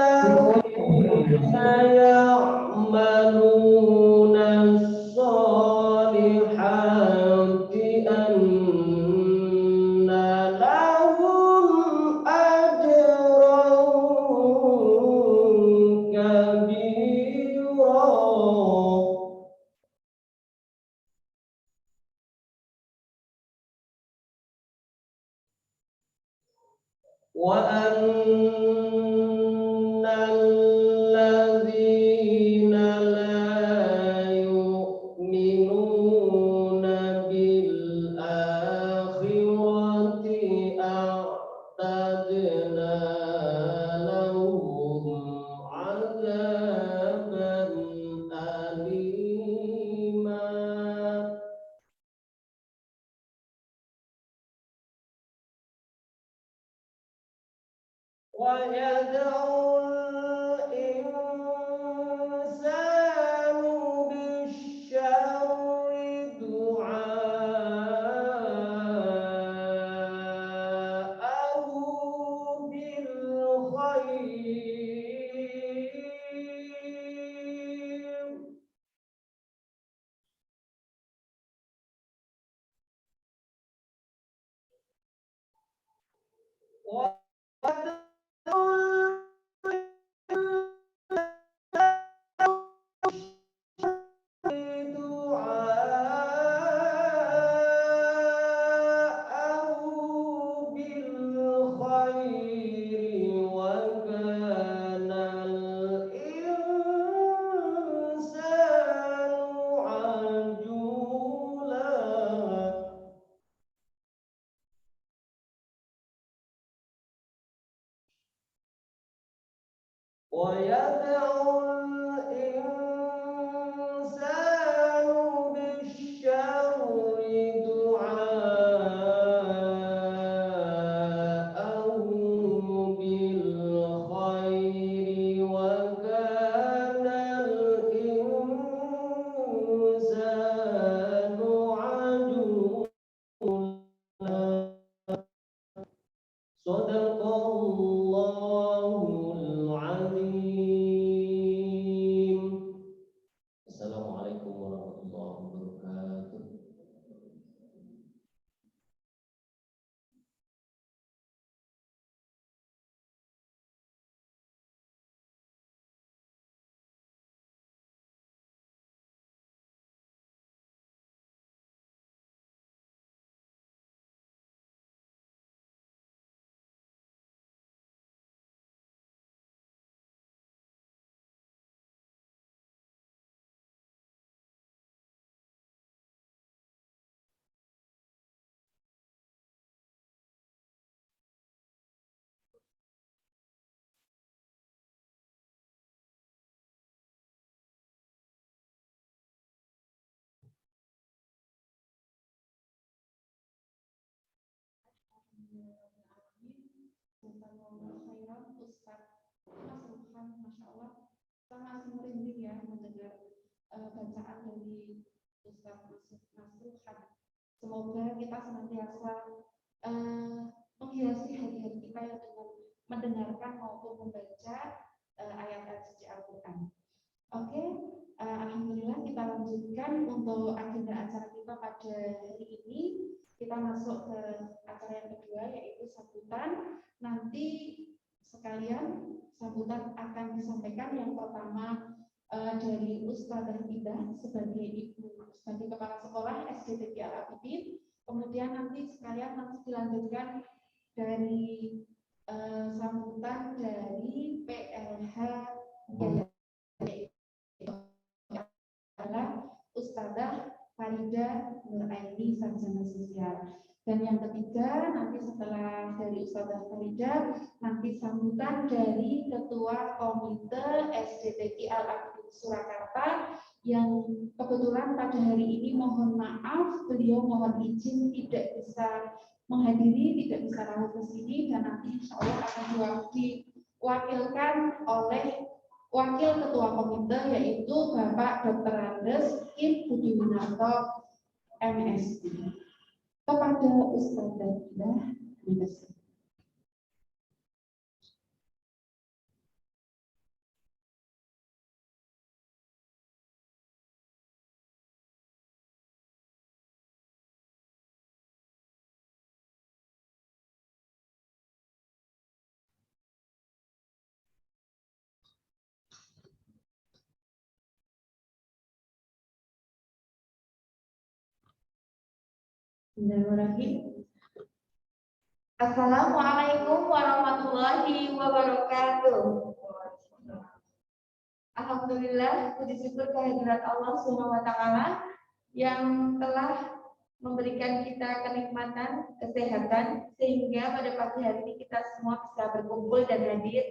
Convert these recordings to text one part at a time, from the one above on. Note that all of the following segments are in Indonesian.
الذين يعملون الصالحات أن لهم أجرا كبيرا وأن الذين لا يؤمنون بالآخرة أعتدنا لهم عذابا أليما ويدعو الإنسان بالشر دعاءه بالخير ويدعو الإنسان بالشر دعاءه بالخير وكان الإنسان عجولا صدق الله العظيم. Assalamualaikum warahmatullahi wabarakatuh. Masya Allah, kita masih merinding ya mendengar bacaan dari Ustaz Nasuhan. Semoga kita senantiasa menghiasi hari-hari kita ya dengan mendengarkan maupun membaca ayat-ayat suci Al-Quran. Oke, alhamdulillah kita lanjutkan untuk agenda acara kita pada hari ini. Kita masuk ke acara yang kedua yaitu sambutan. Nanti sekalian sambutan akan disampaikan yang pertama dari Ustadzah Indah sebagai kepala sekolah SDTG Al-Abidin. Kemudian nanti sekalian dilanjutkan dari sambutan dari PLH adalah Ustadzah Farida Nuraini Sarjana Sosial. Dan yang ketiga nanti setelah dari Ustadzah Farida nanti sambutan dari Ketua Komite SDTG Al-Abidin Surakarta yang kebetulan pada hari ini mohon maaf beliau mohon izin tidak bisa menghadiri, tidak bisa rawuh ke sini dan nanti insya Allah akan diwakilkan oleh Wakil Ketua Komite yaitu Bapak Dr. Andes Kim Budiwinarto MSc. Kepada Ustadzah Indah, terima kasih. Bismillahirrahmanirrahim. Assalamualaikum warahmatullahi wabarakatuh. Alhamdulillah, puji syukur kehadirat Allah Subhanahu wa taala yang telah memberikan kita kenikmatan, kesehatan sehingga pada pagi hari ini kita semua bisa berkumpul dan hadir.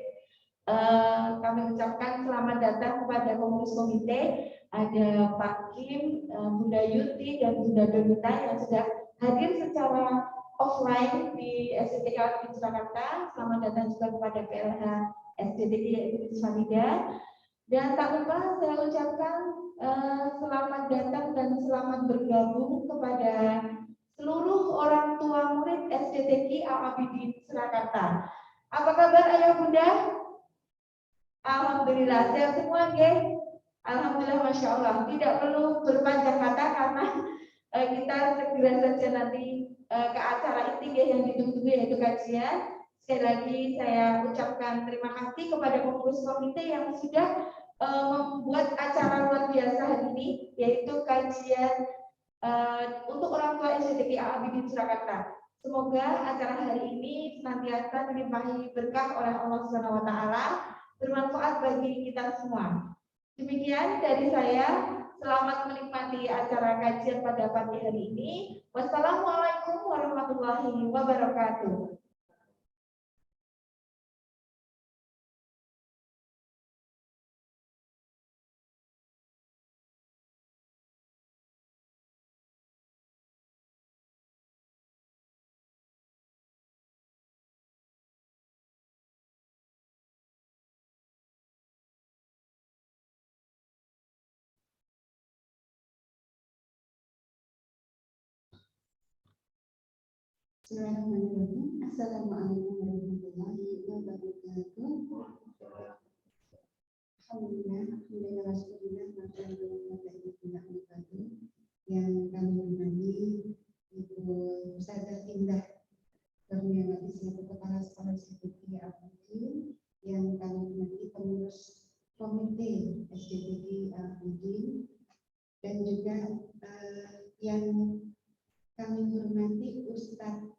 Kami ucapkan selamat datang kepada pengurus komite, ada Pak Kim, Bunda Yuti dan Bunda Donita yang sudah hadir secara offline di SDTK di Surakarta. Selamat datang juga kepada PLH SDTK di Farida. Dan tak lupa saya ucapkan selamat datang dan selamat bergabung kepada seluruh orang tua murid SDTK Al-Abidin Surakarta. Apa kabar ayah bunda? Alhamdulillah, sehat semua, nggih. Alhamdulillah, masya Allah. Tidak perlu berpanjang kata karena kita segera saja nanti ke acara inti yang ditunggu yaitu kajian. Sekali lagi saya ucapkan terima kasih kepada pengurus komite yang sudah membuat acara luar biasa hari ini, yaitu kajian untuk orang tua SDTK Al-Abidin Surakarta. Semoga acara hari ini senantiasa dilimpahi berkah oleh Allah Subhanahu wa taala, bermanfaat bagi kita semua. Demikian dari saya, selamat menikmati acara kajian pada pagi hari ini. Wassalamualaikum warahmatullahi wabarakatuh. Bismillahirrahmanirrahim. Assalamualaikum warahmatullahi wabarakatuh. Alhamdulillah, yang kami hormati Ibu Ustazah Indah Kurniawati selaku Kepala Sekolah SDTK Al-Abidin, yang kami hormati pengurus komite SDTK Al-Abidin, dan juga yang kami hormati Ustadz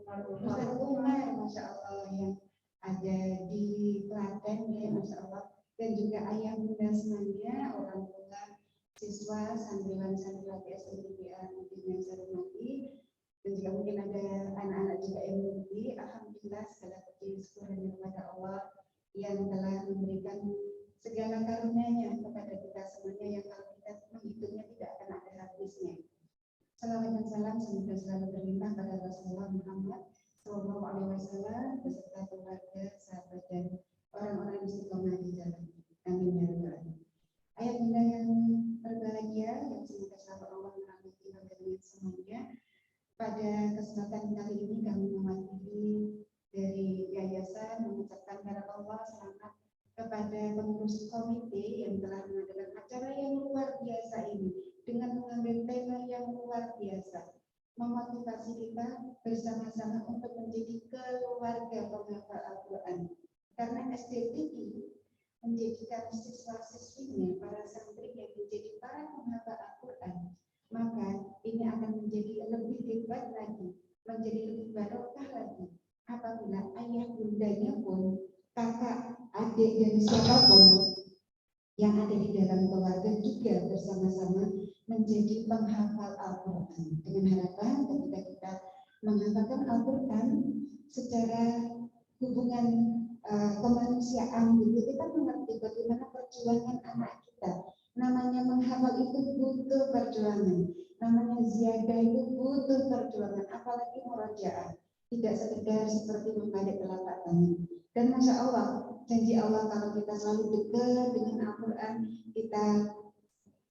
Umar, Masya Allah, yang ada di Klaten ya, Masya Allah, dan juga ayah bunda semuanya, orang tua, siswa, santriwan santriwati SDTK Al-Abidin yang saya hormati, dan juga mungkin ada anak-anak juga yang mengerti. Alhamdulillah, segala puji syukur kepada Allah yang telah memberikan segala karunia-Nya kepada kita semuanya, yang kalau kita menghitungnya tidak akan ada habisnya. Salawat dan salam semoga selalu berlimpah pada Rasulullah Muhammad Sallallahu Alaihi Wasallam beserta keluarga, sahabat dan orang-orang istiqomah di jalan. Amin ya rabbal alamin. Ayat bunda yang berbahagia, yang semoga selalu Allah merahmati kalian semuanya. Pada kesempatan kali ini kami mewakili dari yayasan mengucapkan barakallah selamat kepada pengurus komite yang telah mengadakan acara yang luar biasa ini dengan mengambil tema yang luar biasa, memotivasi kita bersama-sama untuk menjadi keluarga penghafal Al-Quran. Karena SDTK menjadikan siswa-siswinya, para santri yang menjadi para penghafal Al-Quran, maka ini akan menjadi lebih hebat lagi, menjadi lebih barokah lagi apabila ayah bundanya pun, kakak, adik, dan siapapun yang ada di dalam keluarga juga bersama-sama menjadi penghafal Al-Quran, dengan harapan ketika kita menghafalkan Al-Quran secara hubungan kemanusiaan, kita mengerti bagaimana perjuangan anak kita. Namanya menghafal itu butuh perjuangan, namanya ziyadah itu butuh perjuangan, apalagi murojaah, tidak sekedar seperti membalik telapak tangan. Dan Masya Allah, janji Allah kalau kita selalu dekat dengan Al-Quran, kita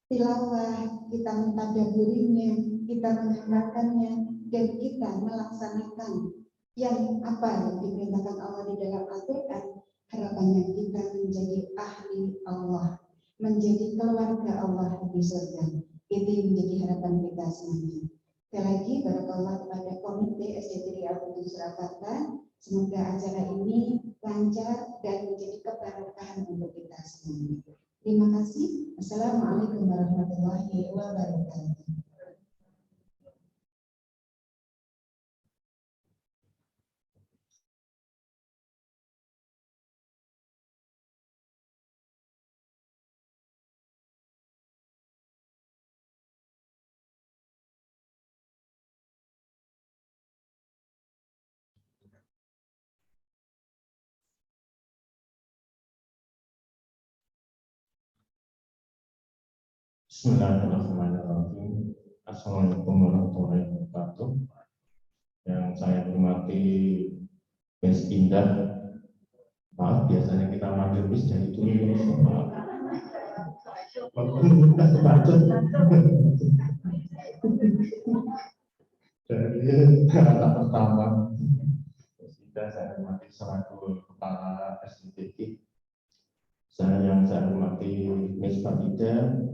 tilawah, kita mentadaburinya, kita menghafalkannya, dan kita melaksanakan yang apa yang diperintahkan Allah di dalam Al-Quran, harapannya kita menjadi ahli Allah, menjadi keluarga Allah di surga. Itu yang menjadi harapan kita semuanya. Sekali lagi, barakallah kepada komite SDTK Al-Abidin Surakarta. Semoga acara ini lancar dan menjadi keberkahan untuk kita semuanya. Terima kasih. Assalamualaikum warahmatullahi wabarakatuh. Bismillahirrahmanirrahim. Assalamualaikum warahmatullahi wabarakatuh. Yang saya hormati Miss Indah. Maaf, biasanya kita manggil Miss dari dulu. Maaf. Dari anak pertama, Miss Indah saya hormati selaku kepala SDTK. Yang saya hormati Miss Farida.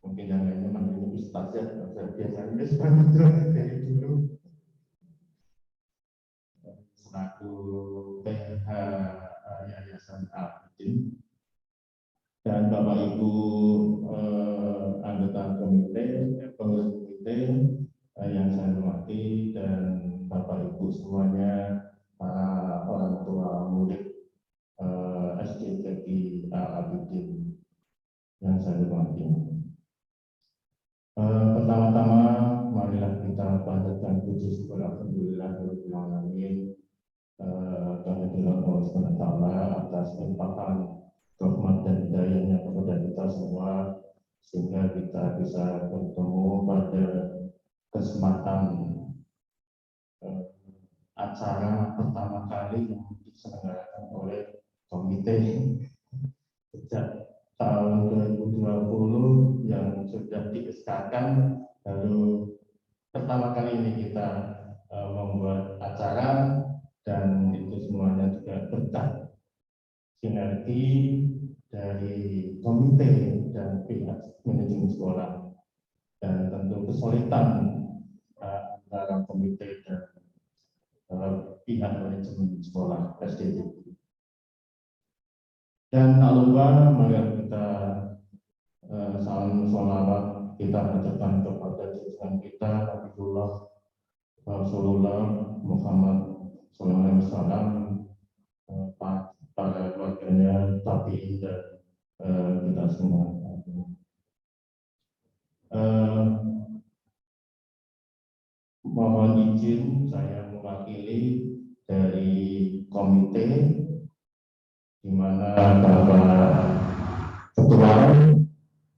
Mungkin yang lainnya manggilnya Ustaz ya, saya biasanya Miss Farida dari dulu. Selaku PH Yayasan Abidin dan Bapak Ibu anggota komite, pengurus komite yang saya hormati, dan Bapak Ibu semuanya, para orang tua murid SDTK Abidin yang saya hormati. Pertama-tama marilah kita panjatkan puji syukur alhamdulillah rabbil alamin kehadiran Allah SWT atas limpahan rahmat dan hidayahnya kepada kita semua, sehingga kita bisa bertemu pada kesempatan acara pertama kali yang diselenggarakan oleh komite sejak tahun 2020 yang sudah digestarkan. Lalu pertama kali ini kita membuat acara, dan itu semuanya juga berkat sinergi dari komite dan pihak manajemen sekolah, dan tentu kesulitan antara komite dan pihak manajemen sekolah SDTK. Dan tak lupa mari kita salam sholawat kita ucapkan kepada junjungan kita Nabiullah Rasulullah Muhammad SAW, para keluarganya, tabi'in, dan kita semua. Mohon izin saya mewakili dari komite, di mana Bapak Ketua,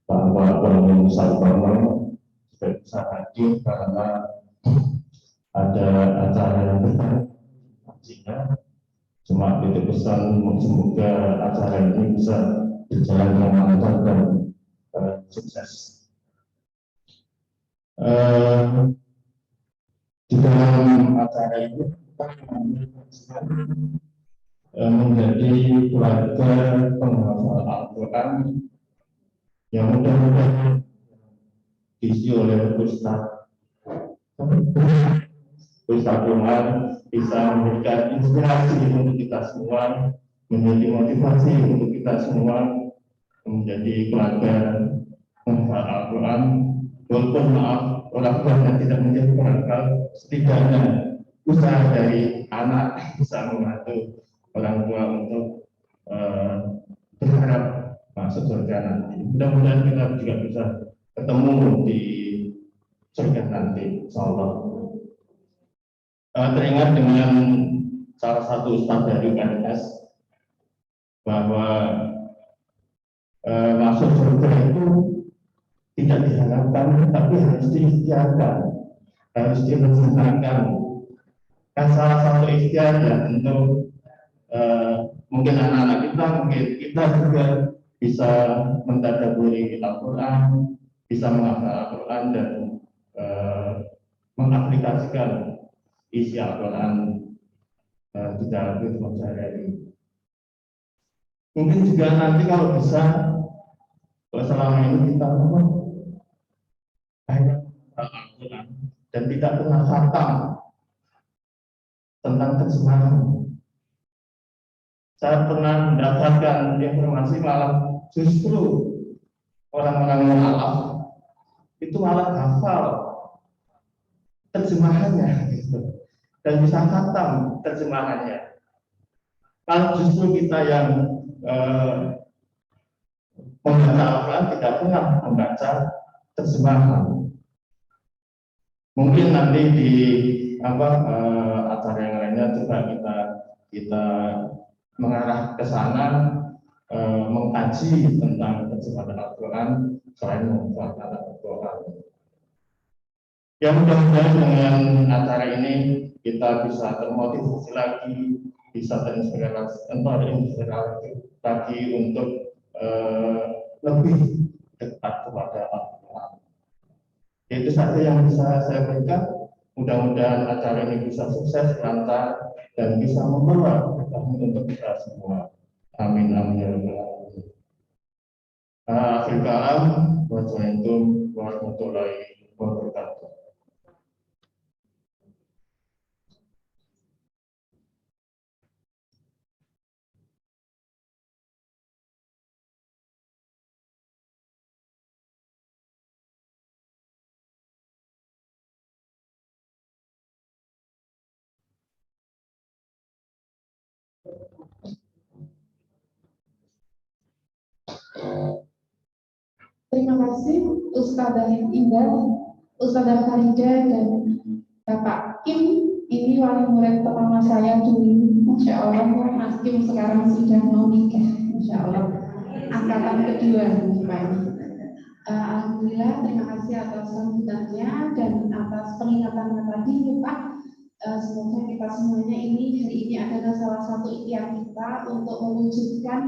Bapak Bambang Sartono sudah bisa hadir karena ada acara yang besar. Cuma titik pesan, semoga acara ini bisa berjalan dengan lancar dan sukses. Di dalam acara ini kita menjadi keluarga penghafal Al-Quran yang mudah-mudahan diisi oleh Ustaz Umar bisa memberikan inspirasi untuk kita semua, menjadi motivasi untuk kita semua menjadi keluarga penghafal Al-Quran. Walaupun maaf, orang tuanya tidak menjadi penghafal, setidaknya usaha dari anak bisa membantu orang tua untuk berharap masuk surga nanti. Mudah-mudahan kita juga bisa ketemu di surga nanti, insyaallah. Teringat dengan salah satu ustaz dari UNS bahwa masuk surga itu tidak diharapkan, tapi harus diikhtiarkan, harus direncanakan. Kan salah satu ikhtiar ya tentu mungkin anak-anak kita, mungkin kita juga bisa mentadabburi Al-Quran, bisa menghafal Al-Quran, dan mengaplikasikan isi Al-Quran di dalam kehidupan sehari-hari. Mungkin juga nanti kalau bisa, kalau selama ini kita hanya Al-Quran dan tidak pernah khatam tentang terjemahan. Saya pernah mendapatkan informasi malah justru orang-orang mu'alaf itu malah hafal terjemahannya gitu, dan bisa khatam terjemahannya. Kalau justru kita yang membaca Al-Quran tidak pernah membaca terjemahan. Mungkin nanti di acara yang lainnya coba kita mengarah ke sana, mengkaji mengkaji tentang terjemahan Al-Quran selain membuat Al-Quran. Ya, mudah-mudahan dengan acara ini kita bisa termotivasi lagi, bisa terinspirasi lagi untuk lebih dekat kepada Al-Quran. Itu saja yang bisa saya berikan. Mudah-mudahan acara ini bisa sukses, lancar, dan bisa membawa kami untuk kita semua. Amin, amin, ya rabbal alamin. Akhir kalam, wassalamualaikum warahmatullahi wabarakatuh. Terima kasih Ustadzah Indah, Ustadzah Farida, dan Bapak Kim. Ini wali murid pertama saya dulu. Masya Allah, Mas Kim sekarang sudah mau nikah. Masya Allah, angkatan kedua. Alhamdulillah, terima kasih atas sambutannya dan atas peringatannya tadi, Pak. Semoga kita semuanya hari ini adalah salah satu ikhtiar kita untuk mewujudkan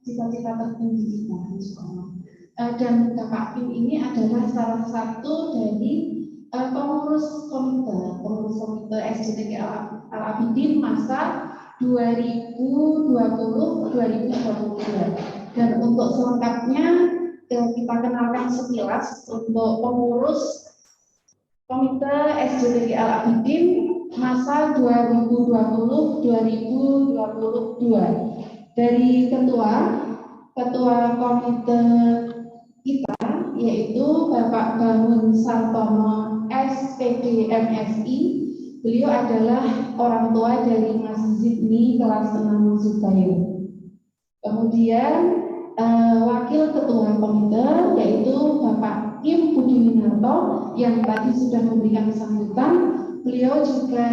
cita-cita tertinggi kita, insya Allah. Dan Bapak Kim ini adalah salah satu dari pengurus komite SDTG Al-Abidin masa 2020-2022. Dan untuk selengkapnya kita kenalkan sekilas untuk pengurus komite SDTG Al-Abidin masa 2020-2022. Dari ketua komite kita yaitu Bapak Bangun Sartono SPD MSI. Beliau adalah orang tua dari Mas Zidni kelas 6 Zubair. Kemudian wakil ketua komite yaitu Bapak Kim Budiwinarto yang tadi sudah memberikan sambutan. Beliau juga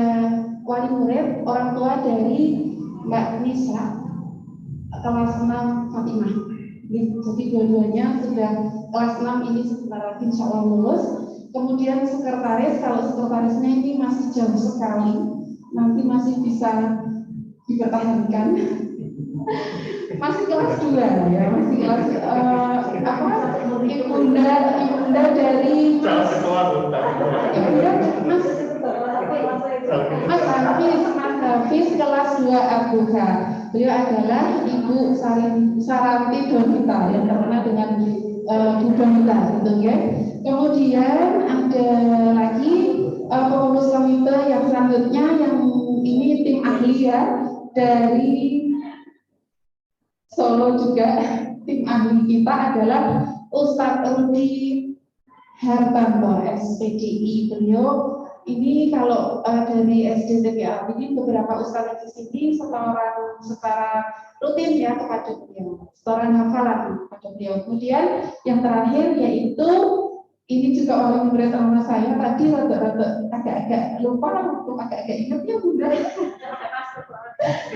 wali murid orang tua dari Mbak Nisa kelas 6 Fatimah. Jadi dua-duanya sudah kelas 6 ini sebentar lagi insya Allah lulus. Kemudian sekretaris, kalau sekretarisnya ini masih jauh sekali, nanti masih bisa dipertahankan. Masih kelas 2 ya, masih kelas ibunda dari Mas Hafiz kelas 2 ABH. Beliau adalah Ibu Saranti Donita yang terkenal dengan Bu Donita, gitu ya. Kemudian ada lagi pengurus komite yang selanjutnya yang ini tim ahli ya dari Solo juga. Tim ahli kita adalah Ustadz Rudi Hartanto SPDI. Beliau ini kalau dari SDTG ini beberapa ustadz di sini secara rutin ya kepada beliau, setoran hafalan kepada beliau. Kemudian yang terakhir yaitu ini juga oleh murid sama saya tadi rada agak-agak lupa, agak-agak ingat ya Bunda.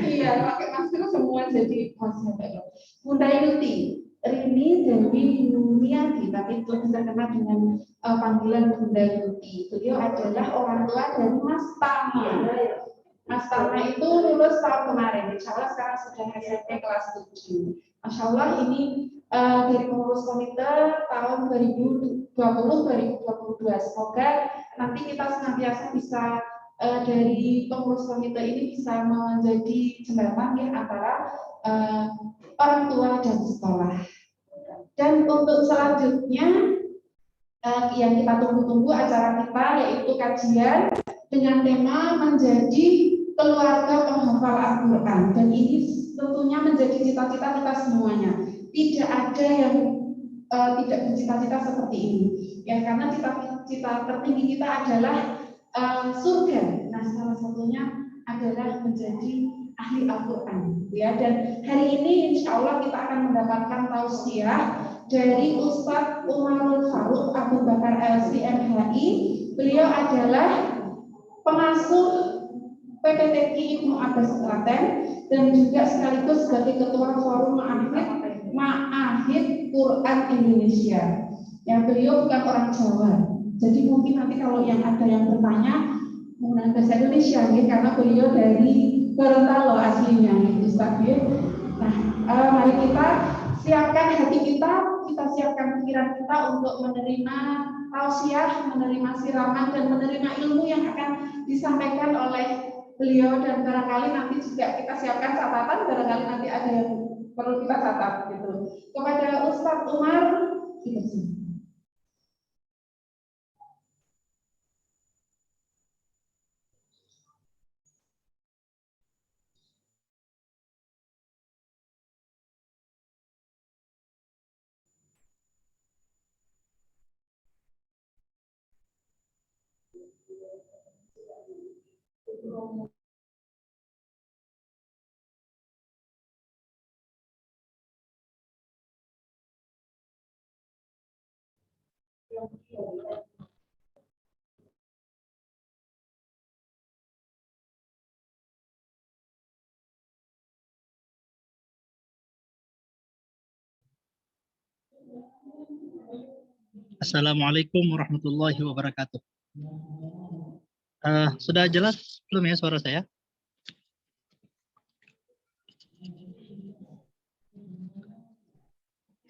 Iya, pakai masker semua jadi masih agak. Bunda Yuti Rini Dewi Yuniati, tapi lebih terkenal dengan panggilan Bunda Yuti. Beliau adalah orang tua dari Mas Tama. Mas Tama itu lulus tahun kemarin, insya Allah sekarang sudah SMP kelas 7. Masya Allah ini dari pengurus komite tahun 2020-2022. Semoga nanti kita senantiasa bisa dari pengurus komite ini bisa menjadi jembatan ya antara orang tua dan sekolah. Dan untuk selanjutnya yang kita tunggu-tunggu acara kita yaitu kajian dengan tema menjadi keluarga penghafal Al-Quran. Dan ini tentunya menjadi cita-cita kita semuanya. Tidak ada yang tidak bercita-cita seperti ini. Ya karena cita-cita tertinggi kita adalah surga. Nah salah satunya adalah menjadi ahli Al-Quran. Ya, dan hari ini insya Allah kita akan mendapatkan tausiah dari Ustadz Umarul Faruq Abu Bakar LCMHI. Beliau adalah pengasuh PPTQ Ibnu Abbas Klaten dan juga sekaligus sebagai ketua forum Ma'arif Quran Indonesia. Yang beliau bukan orang Jawa. Jadi mungkin nanti kalau yang ada yang bertanya menggunakan bahasa Indonesia, ya, karena beliau dari Gorontalo aslinya, Ustaz. Ya. Nah, mari kita siapkan hati kita siapkan pikiran kita untuk menerima tausiah, menerima siraman, dan menerima ilmu yang akan disampaikan oleh beliau, dan barangkali nanti juga kita siapkan catatan, barangkali nanti ada yang perlu kita catat gitu. Kepada Ustadz Umar, gitu. Assalamualaikum warahmatullahi wabarakatuh. Sudah jelas belum ya suara saya?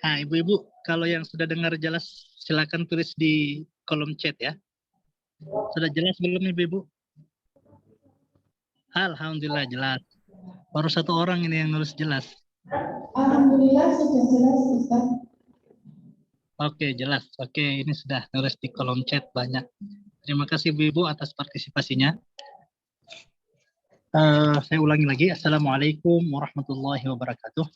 Nah, ibu-ibu, kalau yang sudah dengar jelas, silakan tulis di kolom chat ya. Sudah jelas belum ibu-ibu? Alhamdulillah jelas. Baru satu orang ini yang nulis jelas. Alhamdulillah sudah jelas, Ustaz. Oke, jelas. Oke, ini sudah nulis di kolom chat banyak. Terima kasih ibu-ibu atas partisipasinya. Saya ulangi lagi. Assalamualaikum warahmatullahi wabarakatuh.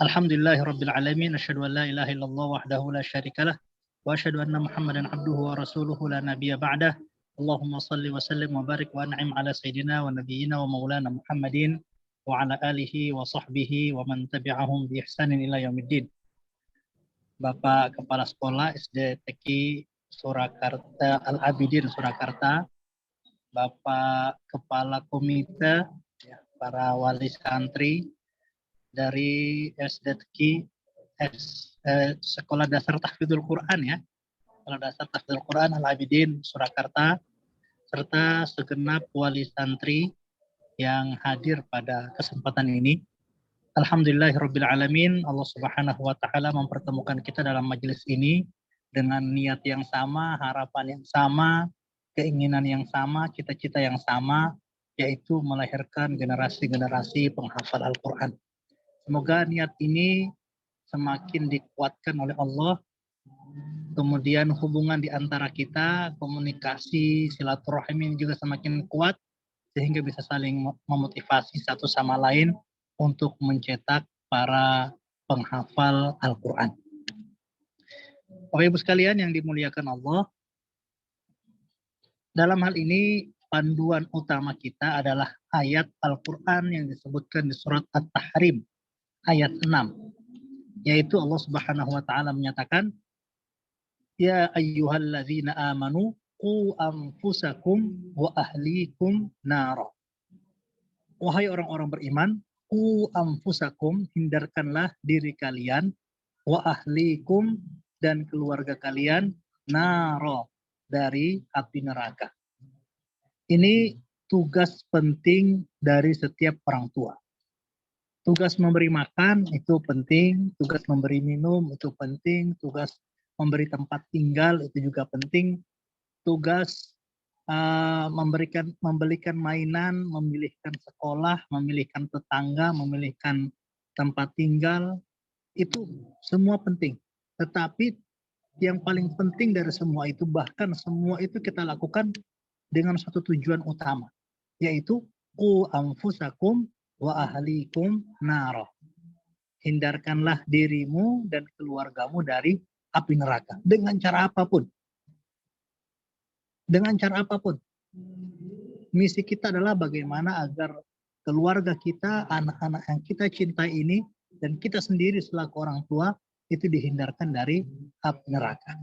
Alhamdulillahirabbil alamin, asyhadu an la ilaha illallah wahdahu la syarikalah wa asyhadu anna Muhammadan abduhu wa rasuluhu la nabiyya ba'dah. Allahumma shalli wa sallim wa barik wa an'im ala sayyidina wa nabiyyina wa maulana Muhammadin wa ala alihi wa sahbihi wa man tabi'ahum bi ihsanin ila yaumiddin. Bapak Kepala Sekolah SD TK Surakarta Al-Abidin Surakarta, Bapak Kepala Komite, para wali santri dari SD Sekolah Dasar Tahfidzul Quran ya, Sekolah Dasar Tahfidzul Quran Al-Abidin Surakarta, serta segenap wali santri yang hadir pada kesempatan ini. Alhamdulillahirabbil alamin, Allah Subhanahu wa taala mempertemukan kita dalam majelis ini dengan niat yang sama, harapan yang sama, keinginan yang sama, cita-cita yang sama, yaitu melahirkan generasi-generasi penghafal Al-Qur'an. Semoga niat ini semakin dikuatkan oleh Allah. Kemudian hubungan di antara kita, komunikasi, silaturahmi juga semakin kuat, sehingga bisa saling memotivasi satu sama lain untuk mencetak para penghafal Al-Quran. Bapak Ibu sekalian yang dimuliakan Allah, dalam hal ini panduan utama kita adalah ayat Al-Quran yang disebutkan di surat At-Tahrim, ayat 6. Yaitu Allah Subhanahu wa taala menyatakan, Ya ayyuhalladzina amanu qu anfusakum wa ahlikum nara. Wahai orang-orang beriman, qu anfusakum, hindarkanlah diri kalian, wa ahlikum, dan keluarga kalian, nara, dari api neraka. Ini tugas penting dari setiap orang tua. Tugas memberi makan itu penting, tugas memberi minum itu penting, tugas memberi tempat tinggal itu juga penting, tugas membelikan mainan, memilihkan sekolah, memilihkan tetangga, memilihkan tempat tinggal, itu semua penting. Tetapi yang paling penting dari semua itu, bahkan semua itu kita lakukan dengan satu tujuan utama, yaitu qu anfusakum wa ahlikum nara. Hindarkanlah dirimu dan keluargamu dari api neraka dengan cara apapun. Dengan cara apapun. Misi kita adalah bagaimana agar keluarga kita, anak-anak yang kita cintai ini, dan kita sendiri selaku orang tua, itu dihindarkan dari api neraka.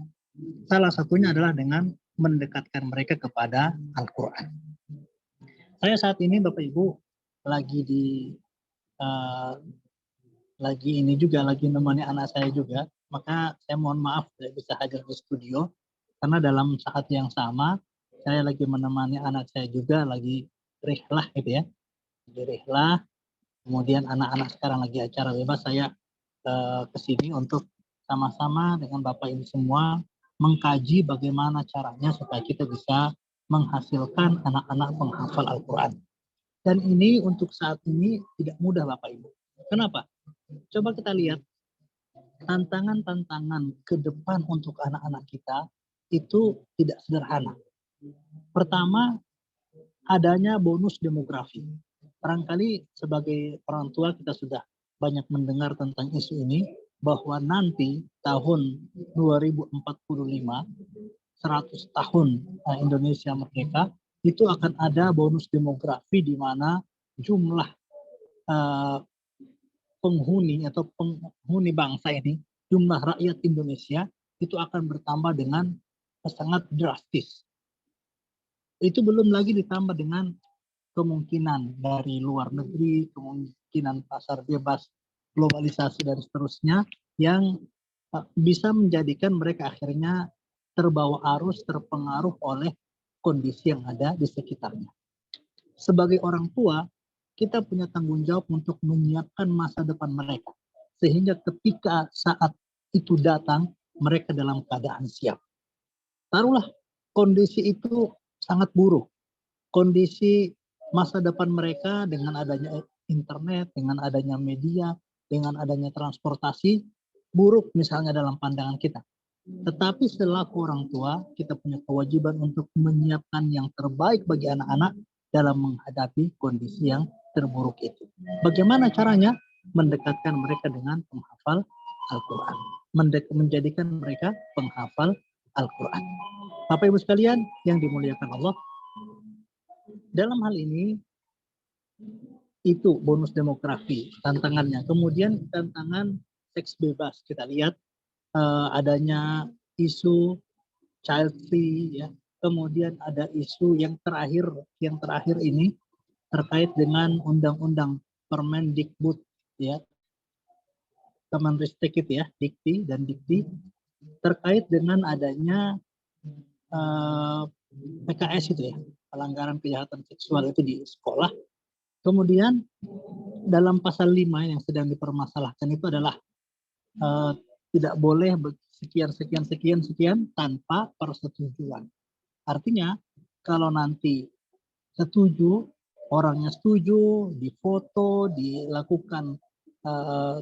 Salah satunya adalah dengan mendekatkan mereka kepada Al-Quran. Saya saat ini Bapak Ibu lagi di lagi ini juga, lagi menemani anak saya juga, maka saya mohon maaf tidak bisa hadir di studio, karena dalam saat yang sama, saya lagi menemani anak saya juga, lagi rihlah gitu ya, lagi rihlah, kemudian anak-anak sekarang lagi acara bebas, saya ke sini untuk sama-sama dengan Bapak Ibu semua mengkaji bagaimana caranya supaya kita bisa menghasilkan anak-anak penghafal Al-Quran. Dan ini untuk saat ini tidak mudah Bapak Ibu. Kenapa? Coba kita lihat tantangan-tantangan ke depan untuk anak-anak kita itu tidak sederhana. Pertama, adanya bonus demografi. Barangkali sebagai orang tua kita sudah banyak mendengar tentang isu ini, bahwa nanti tahun 2045, 100 tahun Indonesia merdeka, itu akan ada bonus demografi di mana jumlah penghuni atau penghuni bangsa ini, jumlah rakyat Indonesia itu akan bertambah dengan sangat drastis. Itu belum lagi ditambah dengan kemungkinan dari luar negeri, kemungkinan pasar bebas, globalisasi dan seterusnya yang bisa menjadikan mereka akhirnya terbawa arus, terpengaruh oleh kondisi yang ada di sekitarnya. Sebagai orang tua, kita punya tanggung jawab untuk menyiapkan masa depan mereka. Sehingga ketika saat itu datang, mereka dalam keadaan siap. Taruhlah kondisi itu sangat buruk. Kondisi masa depan mereka dengan adanya internet, dengan adanya media, dengan adanya transportasi, buruk misalnya dalam pandangan kita. Tetapi selaku orang tua, kita punya kewajiban untuk menyiapkan yang terbaik bagi anak-anak dalam menghadapi kondisi yang terburuk itu. Bagaimana caranya? Mendekatkan mereka dengan penghafal Al-Quran. Menjadikan mereka penghafal Al-Quran. Bapak Ibu sekalian yang dimuliakan Allah, dalam hal ini itu bonus demografi tantangannya. Kemudian tantangan seks bebas, kita lihat adanya isu child free ya. Kemudian ada isu yang terakhir ini terkait dengan undang-undang Permendikbud ya. Kemenristek itu ya, Dikti dan Dikti terkait dengan adanya PKS itu ya, pelanggaran kejahatan seksual itu di sekolah. Kemudian dalam pasal 5 yang sedang dipermasalahkan itu adalah tidak boleh sekian tanpa persetujuan. Artinya kalau nanti setuju, orangnya setuju, difoto, dilakukan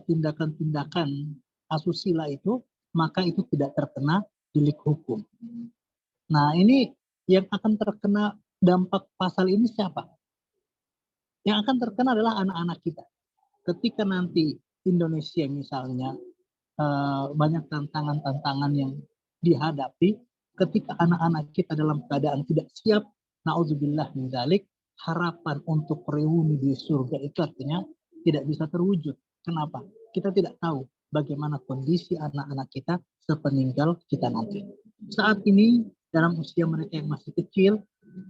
tindakan-tindakan asusila itu, maka itu tidak terkena delik hukum. Nah ini yang akan terkena dampak pasal ini siapa? Yang akan terkena adalah anak-anak kita. Ketika nanti Indonesia misalnya banyak tantangan-tantangan yang dihadapi, ketika anak-anak kita dalam keadaan tidak siap, na'udzubillah min dzalik, harapan untuk reuni di surga itu artinya tidak bisa terwujud. Kenapa? Kita tidak tahu bagaimana kondisi anak-anak kita sepeninggal kita nanti. Saat ini dalam usia mereka yang masih kecil,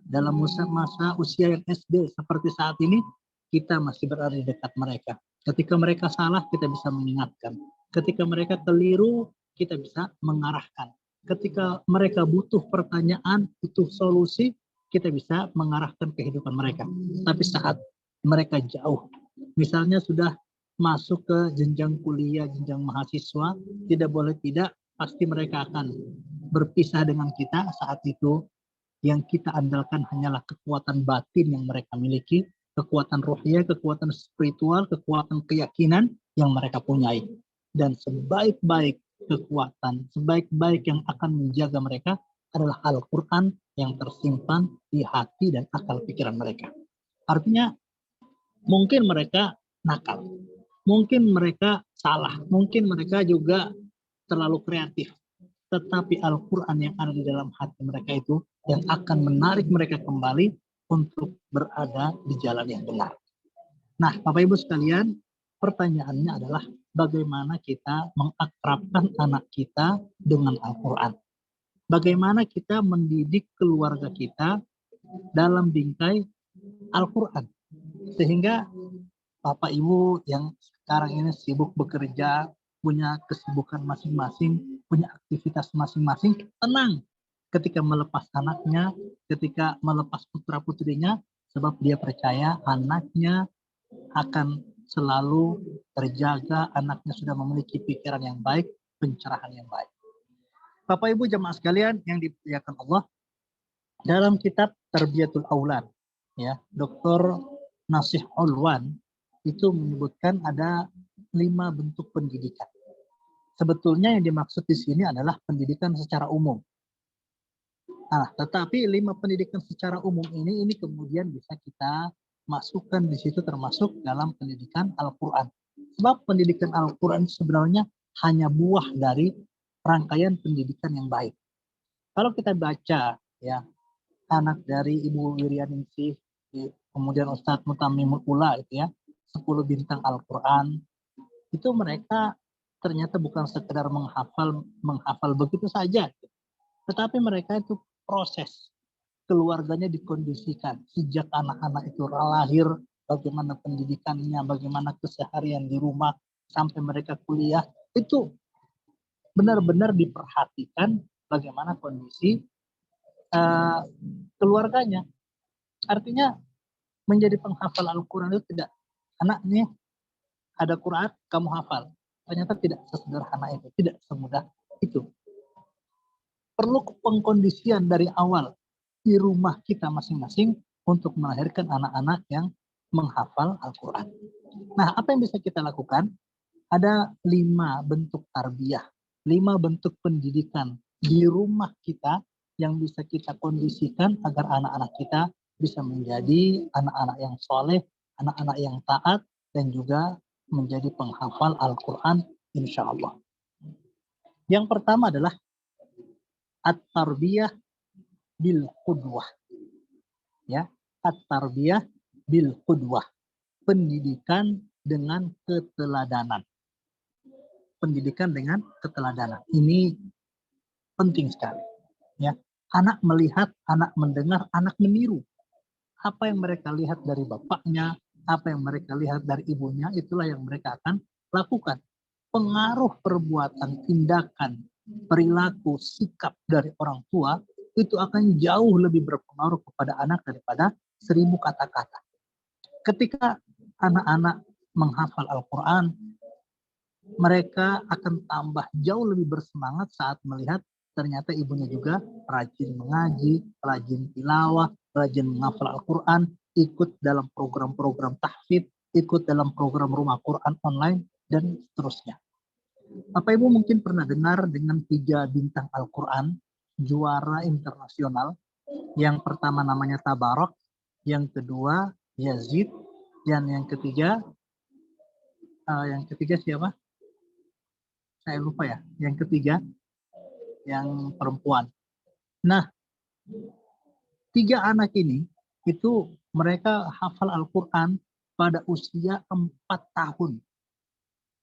dalam masa usia yang SD seperti saat ini, kita masih berada di dekat mereka. Ketika mereka salah, kita bisa mengingatkan. Ketika mereka keliru, kita bisa mengarahkan. Ketika mereka butuh pertanyaan, butuh solusi, kita bisa mengarahkan kehidupan mereka. Tapi saat mereka jauh, misalnya sudah masuk ke jenjang kuliah, jenjang mahasiswa, tidak boleh tidak, pasti mereka akan berpisah dengan kita. Saat itu yang kita andalkan hanyalah kekuatan batin yang mereka miliki, kekuatan rohiyah, kekuatan spiritual, kekuatan keyakinan yang mereka punyai. Dan sebaik-baik kekuatan, sebaik-baik yang akan menjaga mereka adalah Al-Quran yang tersimpan di hati dan akal pikiran mereka. Artinya mungkin mereka nakal, mungkin mereka salah, mungkin mereka juga terlalu kreatif. Tetapi Al-Quran yang ada di dalam hati mereka itu yang akan menarik mereka kembali untuk berada di jalan yang benar. Nah, Bapak Ibu sekalian, pertanyaannya adalah bagaimana kita mengakrabkan anak kita dengan Al-Quran. Bagaimana kita mendidik keluarga kita dalam bingkai Al-Quran. Sehingga Bapak Ibu yang sekarang ini sibuk bekerja, punya kesibukan masing-masing, punya aktivitas masing-masing, tenang ketika melepas anaknya, ketika melepas putra-putrinya, sebab dia percaya anaknya akan selalu terjaga, anaknya sudah memiliki pikiran yang baik, pencerahan yang baik. Bapak Ibu jemaah sekalian yang dimuliakan Allah, dalam kitab Tarbiyatul Aulad, ya, Dr. Nasih Ulwan itu menyebutkan ada 5 bentuk pendidikan. Sebetulnya yang dimaksud di sini adalah pendidikan secara umum. Nah, tetapi 5 pendidikan secara umum ini kemudian bisa kita masukkan di situ termasuk dalam pendidikan Al-Quran. Sebab pendidikan Al-Quran sebenarnya hanya buah dari rangkaian pendidikan yang baik. Kalau kita baca ya anak dari Ibu Wiryaningsih, kemudian Ustadz Mutamimul Ula itu ya, 10 bintang Al-Quran, itu mereka ternyata bukan sekedar menghafal begitu saja, tetapi mereka itu proses keluarganya dikondisikan sejak anak-anak itu lahir, bagaimana pendidikannya, bagaimana keseharian di rumah sampai mereka kuliah, itu benar-benar diperhatikan bagaimana kondisi keluarganya. Artinya menjadi penghafal Al-Quran itu tidak, anak nih ada Quran kamu hafal, ternyata tidak sesederhana itu, tidak semudah itu. Perlu pengkondisian dari awal di rumah kita masing-masing untuk melahirkan anak-anak yang menghafal Al-Quran. Nah, apa yang bisa kita lakukan? Ada 5 bentuk tarbiyah, 5 bentuk pendidikan di rumah kita yang bisa kita kondisikan agar anak-anak kita bisa menjadi anak-anak yang soleh, anak-anak yang taat, dan juga menjadi penghafal Al-Quran insya Allah. Yang pertama adalah at-tarbiyah bil qudwah. Ya, at-tarbiyah bil qudwah. Pendidikan dengan keteladanan. Pendidikan dengan keteladanan. Ini penting sekali. Ya, anak melihat, anak mendengar, anak meniru. Apa yang mereka lihat dari bapaknya, apa yang mereka lihat dari ibunya, itulah yang mereka akan lakukan. Pengaruh perbuatan, tindakan, perilaku, sikap dari orang tua itu akan jauh lebih berpengaruh kepada anak daripada 1000 kata-kata. Ketika anak-anak menghafal Al-Quran, mereka akan tambah jauh lebih bersemangat saat melihat ternyata ibunya juga rajin mengaji, rajin tilawah, rajin menghafal Al-Quran, ikut dalam program-program tahfidz, ikut dalam program rumah Quran online, dan seterusnya. Bapak Ibu mungkin pernah dengar dengan 3 bintang Al-Quran, juara internasional. Yang pertama namanya Tabarok, yang kedua Yazid, dan yang ketiga siapa? Saya lupa ya. Yang ketiga yang perempuan. Nah, 3 anak ini itu mereka hafal Al-Quran pada usia 4 tahun.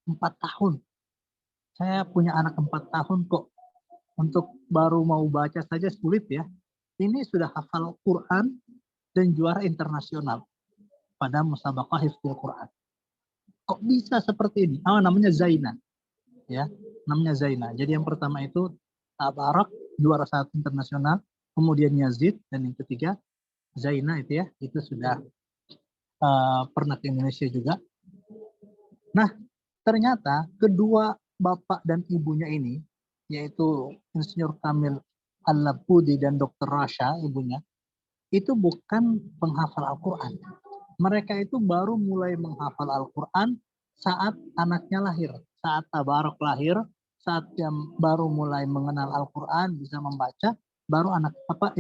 4 tahun. Saya punya anak 4 tahun kok. Untuk baru mau baca saja sulit ya. Ini sudah hafal Quran dan juara internasional pada musabaqah hifdzul Quran. Kok bisa seperti ini? Namanya Zaina. Ya, namanya Zaina. Jadi yang pertama itu Tabarak, juara 1 internasional, kemudian Yazid, dan yang ketiga Zaina itu ya, itu sudah pernah ke Indonesia juga. Nah, ternyata kedua bapak dan ibunya ini, yaitu Insinyur Kamil Al-Labudi dan Dr. Rasha, ibunya, itu bukan penghafal Al-Quran. Mereka itu baru mulai menghafal Al-Quran saat anaknya lahir, saat Tabarok lahir, saat dia baru mulai mengenal Al-Quran, bisa membaca, baru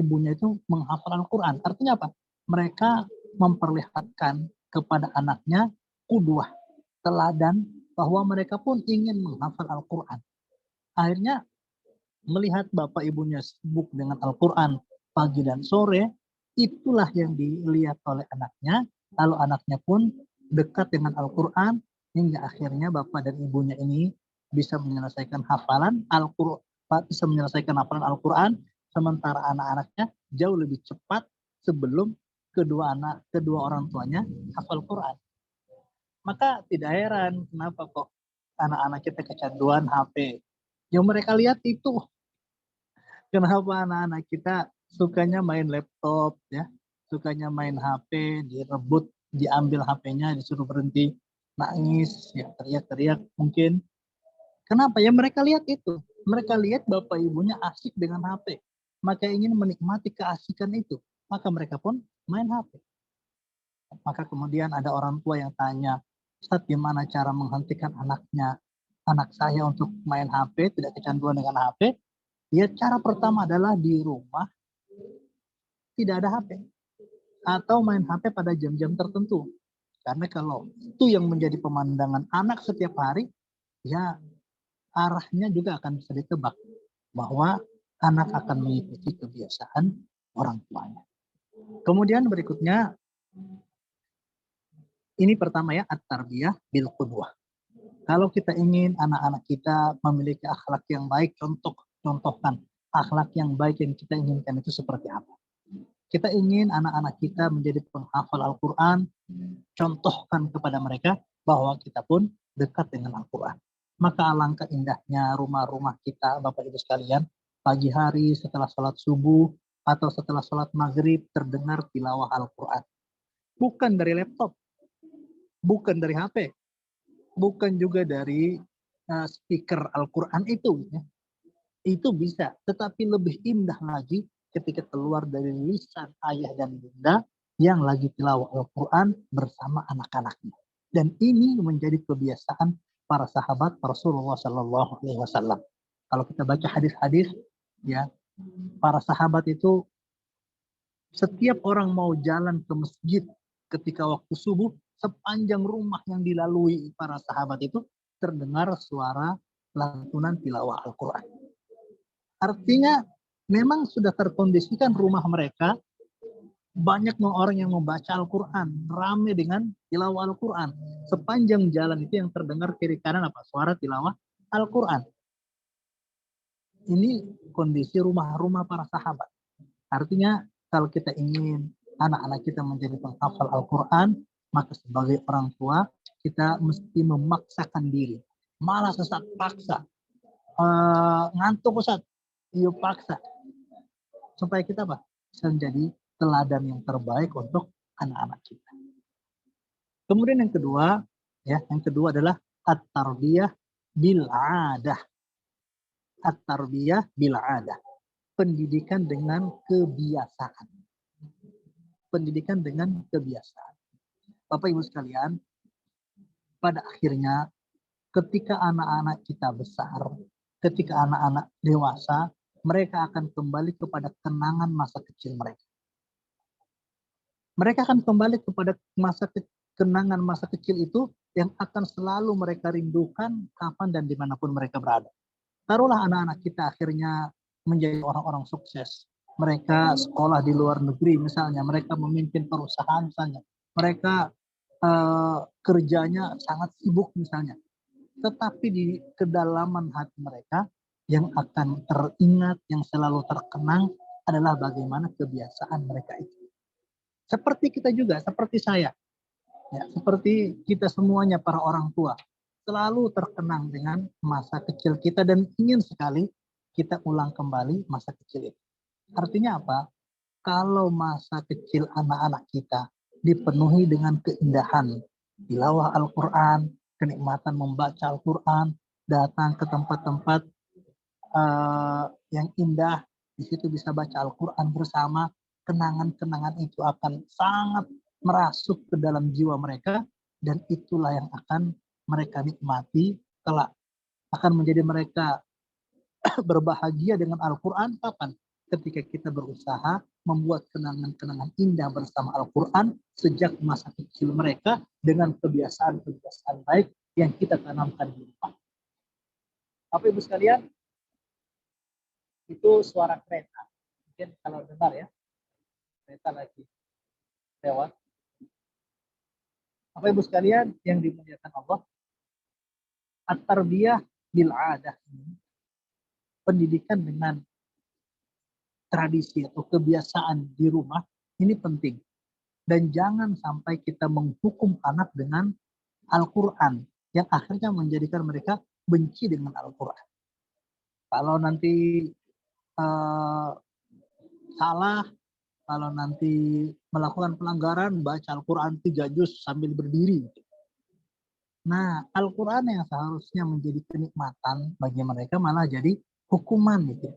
ibunya itu menghafal Al-Quran. Artinya apa? Mereka memperlihatkan kepada anaknya qudwah, teladan, bahwa mereka pun ingin menghafal Al-Quran. Akhirnya melihat bapak ibunya sibuk dengan Al-Quran pagi dan sore, itulah yang dilihat oleh anaknya, lalu anaknya pun dekat dengan Al-Quran, hingga akhirnya bapak dan ibunya ini bisa menyelesaikan hafalan Al-Quran, sementara anak-anaknya jauh lebih cepat sebelum kedua orang tuanya hafal Quran. Maka tidak heran kenapa kok anak-anak kita kecanduan HP. Yang mereka lihat itu. Kenapa anak-anak kita sukanya main laptop, ya, sukanya main HP, direbut, diambil HP-nya, disuruh berhenti, nangis, ya, teriak-teriak mungkin. Kenapa? Ya mereka lihat itu. Mereka lihat bapak ibunya asik dengan HP. Maka ingin menikmati keasikan itu. Maka mereka pun main HP. Maka kemudian ada orang tua yang tanya, Ustaz, gimana cara menghentikan anaknya, anak saya untuk main HP, tidak kecanduan dengan HP? Ya, cara pertama adalah di rumah tidak ada HP. Atau main HP pada jam-jam tertentu. Karena kalau itu yang menjadi pemandangan anak setiap hari, ya arahnya juga akan bisa ditebak. Bahwa anak akan mengikuti kebiasaan orang tuanya. Kemudian berikutnya, ini pertama ya, at-tarbiyah bil qudwah. Kalau kita ingin anak-anak kita memiliki akhlak yang baik, contohkan akhlak yang baik yang kita inginkan itu seperti apa. Kita ingin anak-anak kita menjadi penghafal Al-Quran, contohkan kepada mereka bahwa kita pun dekat dengan Al-Quran. Maka alangkah indahnya rumah-rumah kita, Bapak Ibu sekalian, pagi hari setelah sholat subuh atau setelah sholat maghrib terdengar tilawah Al-Quran. Bukan dari laptop, bukan dari HP, bukan juga dari speaker Al-Quran itu. Ya. Itu bisa, tetapi lebih indah lagi ketika keluar dari lisan ayah dan bunda yang lagi tilawah Al-Quran bersama anak-anaknya. Dan ini menjadi kebiasaan para sahabat Rasulullah Sallallahu Alaihi Wasallam. Kalau kita baca hadis-hadis, ya, para sahabat itu setiap orang mau jalan ke masjid ketika waktu subuh, sepanjang rumah yang dilalui para sahabat itu terdengar suara lantunan tilawah Al-Quran. Artinya memang sudah terkondisikan rumah mereka banyak orang yang membaca Al-Quran, ramai dengan tilawah Al-Quran. Sepanjang jalan itu yang terdengar kiri kanan apa? Suara tilawah Al-Quran. Ini kondisi rumah-rumah para sahabat. Artinya kalau kita ingin anak-anak kita menjadi penghafal Al-Quran, maka sebagai orang tua kita mesti memaksakan diri. Malah sesat paksa. Ngantuk Ustaz, yuk paksa. Supaya kita apa? Bisa menjadi teladan yang terbaik untuk anak-anak kita. Kemudian yang kedua, adalah at-tarbiyah bil adah. At-tarbiyah bil adah. Pendidikan dengan kebiasaan. Pendidikan dengan kebiasaan. Bapak Ibu sekalian, pada akhirnya ketika anak-anak kita besar, ketika anak-anak dewasa, mereka akan kembali kepada kenangan masa kecil mereka. Mereka akan kembali kepada kenangan masa kecil itu yang akan selalu mereka rindukan kapan dan dimanapun mereka berada. Taruhlah anak-anak kita akhirnya menjadi orang-orang sukses. Mereka sekolah di luar negeri misalnya, mereka memimpin perusahaan misalnya, mereka kerjanya sangat sibuk misalnya. Tetapi di kedalaman hati mereka yang akan teringat, yang selalu terkenang adalah bagaimana kebiasaan mereka itu. Seperti kita juga, seperti saya. Ya, seperti kita semuanya para orang tua. Selalu terkenang dengan masa kecil kita dan ingin sekali kita ulang kembali masa kecil itu. Artinya apa? Kalau masa kecil anak-anak kita dipenuhi dengan keindahan, tilawah Al-Quran, kenikmatan membaca Al-Quran, datang ke tempat-tempat yang indah, di situ bisa baca Al-Quran bersama, kenangan-kenangan itu akan sangat merasuk ke dalam jiwa mereka dan itulah yang akan mereka nikmati kelak. Akan menjadi mereka berbahagia dengan Al-Quran kapan? Ketika kita berusaha membuat kenangan-kenangan indah bersama Al-Quran sejak masa kecil mereka dengan kebiasaan-kebiasaan baik yang kita tanamkan di rumah. Bapak Ibu sekalian, itu suara kereta. Mungkin kalau dengar ya, kereta lagi lewat. Bapak Ibu sekalian yang dimuliakan Allah, at-tarbiyah bil adah, pendidikan dengan tradisi atau kebiasaan di rumah ini penting. Dan jangan sampai kita menghukum anak dengan Al-Quran, yang akhirnya menjadikan mereka benci dengan Al-Quran. Kalau nanti salah, kalau nanti melakukan pelanggaran, baca Al-Quran 3 juz sambil berdiri. Nah, Al-Quran yang seharusnya menjadi kenikmatan bagi mereka malah jadi hukuman gitu.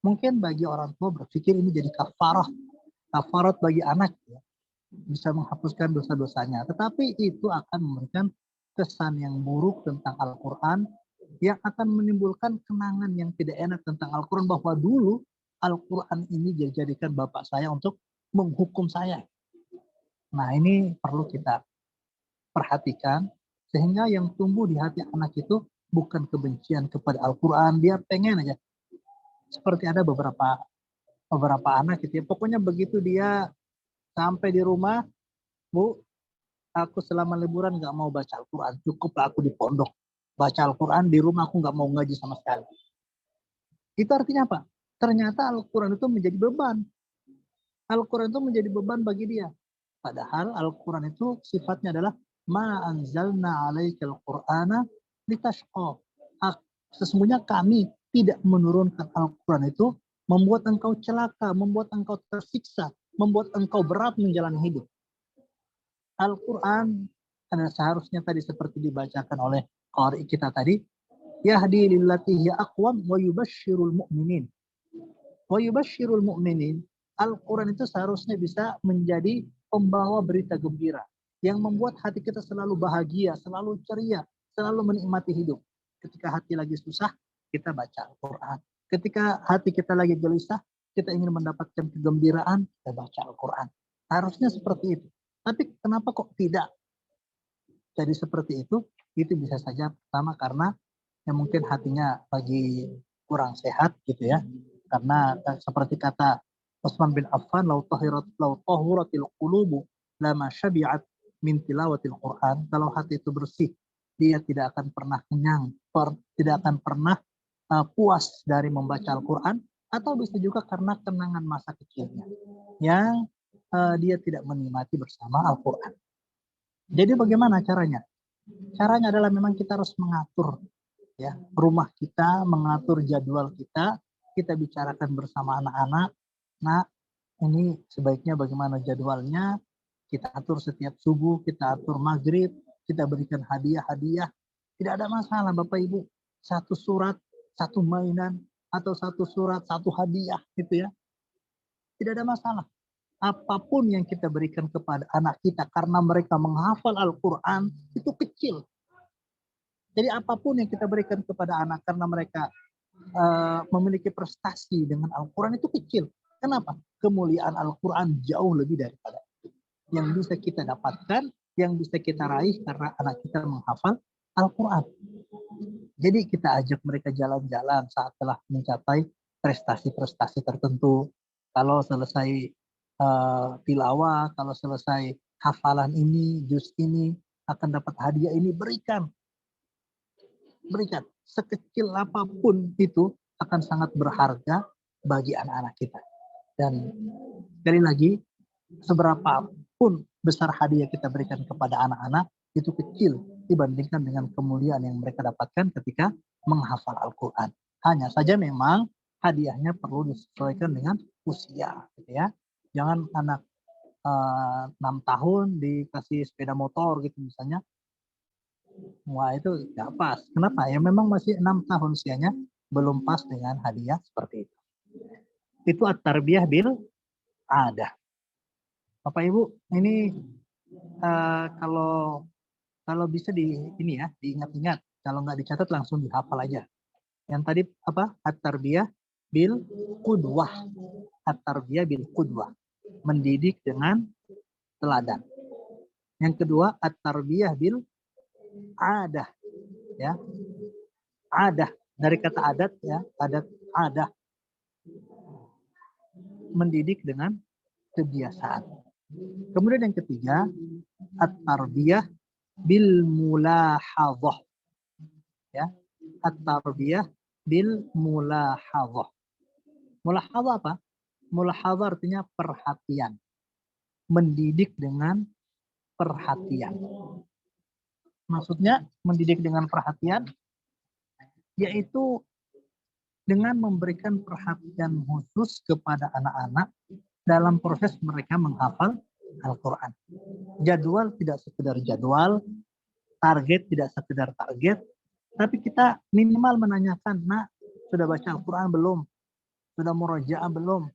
Mungkin bagi orang tua berpikir ini jadi kafarat bagi anak, ya. Bisa menghapuskan dosa-dosanya. Tetapi itu akan memberikan kesan yang buruk tentang Al-Quran, yang akan menimbulkan kenangan yang tidak enak tentang Al-Quran, bahwa dulu Al-Quran ini dijadikan bapak saya untuk menghukum saya. Nah, ini perlu kita perhatikan, sehingga yang tumbuh di hati anak itu bukan kebencian kepada Al-Quran, dia pengen aja. Seperti ada beberapa anak gitu ya, pokoknya begitu dia sampai di rumah, Bu, aku selama liburan nggak mau baca Al-Quran, cukuplah aku di pondok baca Al-Quran, di rumah aku nggak mau ngaji sama sekali. Itu artinya apa? Ternyata Al-Quran itu menjadi beban. Al-Quran itu menjadi beban bagi dia. Padahal Al-Quran itu sifatnya adalah ma anzalna alaikal qur'ana litashqa. Sesungguhnya kami tidak menurunkan Al-Quran itu membuat engkau celaka, membuat engkau tersiksa, membuat engkau berat menjalani hidup. Al-Quran adalah seharusnya tadi seperti dibacakan oleh qari kita tadi, yahdi lillati hiya aqwam wa yubasysyirul mu'minin. Wa yubasysyirul mu'minin. Al-Quran itu seharusnya bisa menjadi pembawa berita gembira yang membuat hati kita selalu bahagia, selalu ceria, selalu menikmati hidup. Ketika hati lagi susah, kita baca Al-Quran. Ketika hati kita lagi gelisah, kita ingin mendapatkan kegembiraan, kita baca Al-Quran. Harusnya seperti itu. Tapi kenapa kok tidak jadi seperti itu? Itu bisa saja pertama karena ya mungkin hatinya lagi kurang sehat gitu ya. Karena seperti kata Utsman bin Affan, lau tahuratil qulubu lama syabi'at min tilawatil Quran. Kalau hati itu bersih, dia tidak akan pernah kenyang, tidak akan pernah puas dari membaca Al-Quran, atau bisa juga karena kenangan masa kecilnya yang dia tidak menikmati bersama Al-Quran. Jadi bagaimana caranya? Caranya adalah memang kita harus mengatur ya rumah kita, mengatur jadwal kita bicarakan bersama anak-anak. Nah, ini sebaiknya bagaimana jadwalnya, kita atur setiap subuh, kita atur maghrib, kita berikan hadiah-hadiah. Tidak ada masalah Bapak Ibu, satu surat, satu mainan, atau satu surat, satu hadiah gitu ya. Tidak ada masalah. Apapun yang kita berikan kepada anak kita karena mereka menghafal Al-Quran itu kecil. Jadi apapun yang kita berikan kepada anak karena mereka memiliki prestasi dengan Al-Quran itu kecil. Kenapa? Kemuliaan Al-Quran jauh lebih daripada itu. Yang bisa kita dapatkan, yang bisa kita raih karena anak kita menghafal Al-Quran. Jadi kita ajak mereka jalan-jalan saat telah mencapai prestasi-prestasi tertentu. Kalau selesai tilawah, kalau selesai hafalan ini, juz ini, akan dapat hadiah ini, berikan. Berikan. Sekecil apapun itu akan sangat berharga bagi anak-anak kita. Dan sekali lagi, seberapa pun besar hadiah kita berikan kepada anak-anak, itu kecil dibandingkan dengan kemuliaan yang mereka dapatkan ketika menghafal Al-Quran. Hanya saja memang hadiahnya perlu disesuaikan dengan usia. Gitu ya. Jangan anak 6 tahun dikasih sepeda motor gitu misalnya. Wah itu nggak pas. Kenapa? Ya memang masih 6 tahun usianya, belum pas dengan hadiah seperti itu. Itu at-tarbiyah bil adah. Bapak Ibu, ini kalau bisa ini ya diingat-ingat. Kalau nggak dicatat langsung dihafal aja. Yang tadi apa? At-tarbiyah bil qudwah. At-tarbiyah bil qudwah. Mendidik dengan teladan. Yang kedua, at-tarbiyah bil adah. Ya. Adah dari kata adat ya, adah. Mendidik dengan kebiasaan. Kemudian yang ketiga, at-tarbiyah bil mulahadhah. Ya. At-tarbiyah bil mulahadhah. Mulahadhah apa? Mulahadhah artinya perhatian. Mendidik dengan perhatian. Maksudnya mendidik dengan perhatian, yaitu dengan memberikan perhatian khusus kepada anak-anak dalam proses mereka menghafal Al-Quran. Jadwal tidak sekedar jadwal, target tidak sekedar target, tapi kita minimal menanyakan, nak, sudah baca Al-Quran belum? Sudah murojaah belum?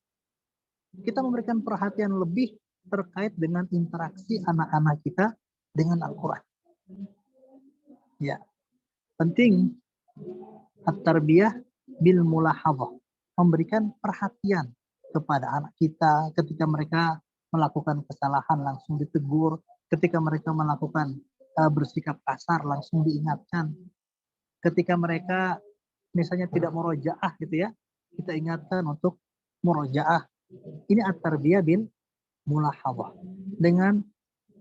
Kita memberikan perhatian lebih terkait dengan interaksi anak-anak kita dengan Al-Quran. Ya, penting at-tarbiyah bil mulahadhah, memberikan perhatian kepada anak kita ketika mereka melakukan kesalahan langsung ditegur, ketika mereka melakukan bersikap kasar langsung diingatkan, ketika mereka misalnya tidak murojaah gitu ya, kita ingatkan untuk murojaah. Ini at-tarbiyah bil mulahadhah, dengan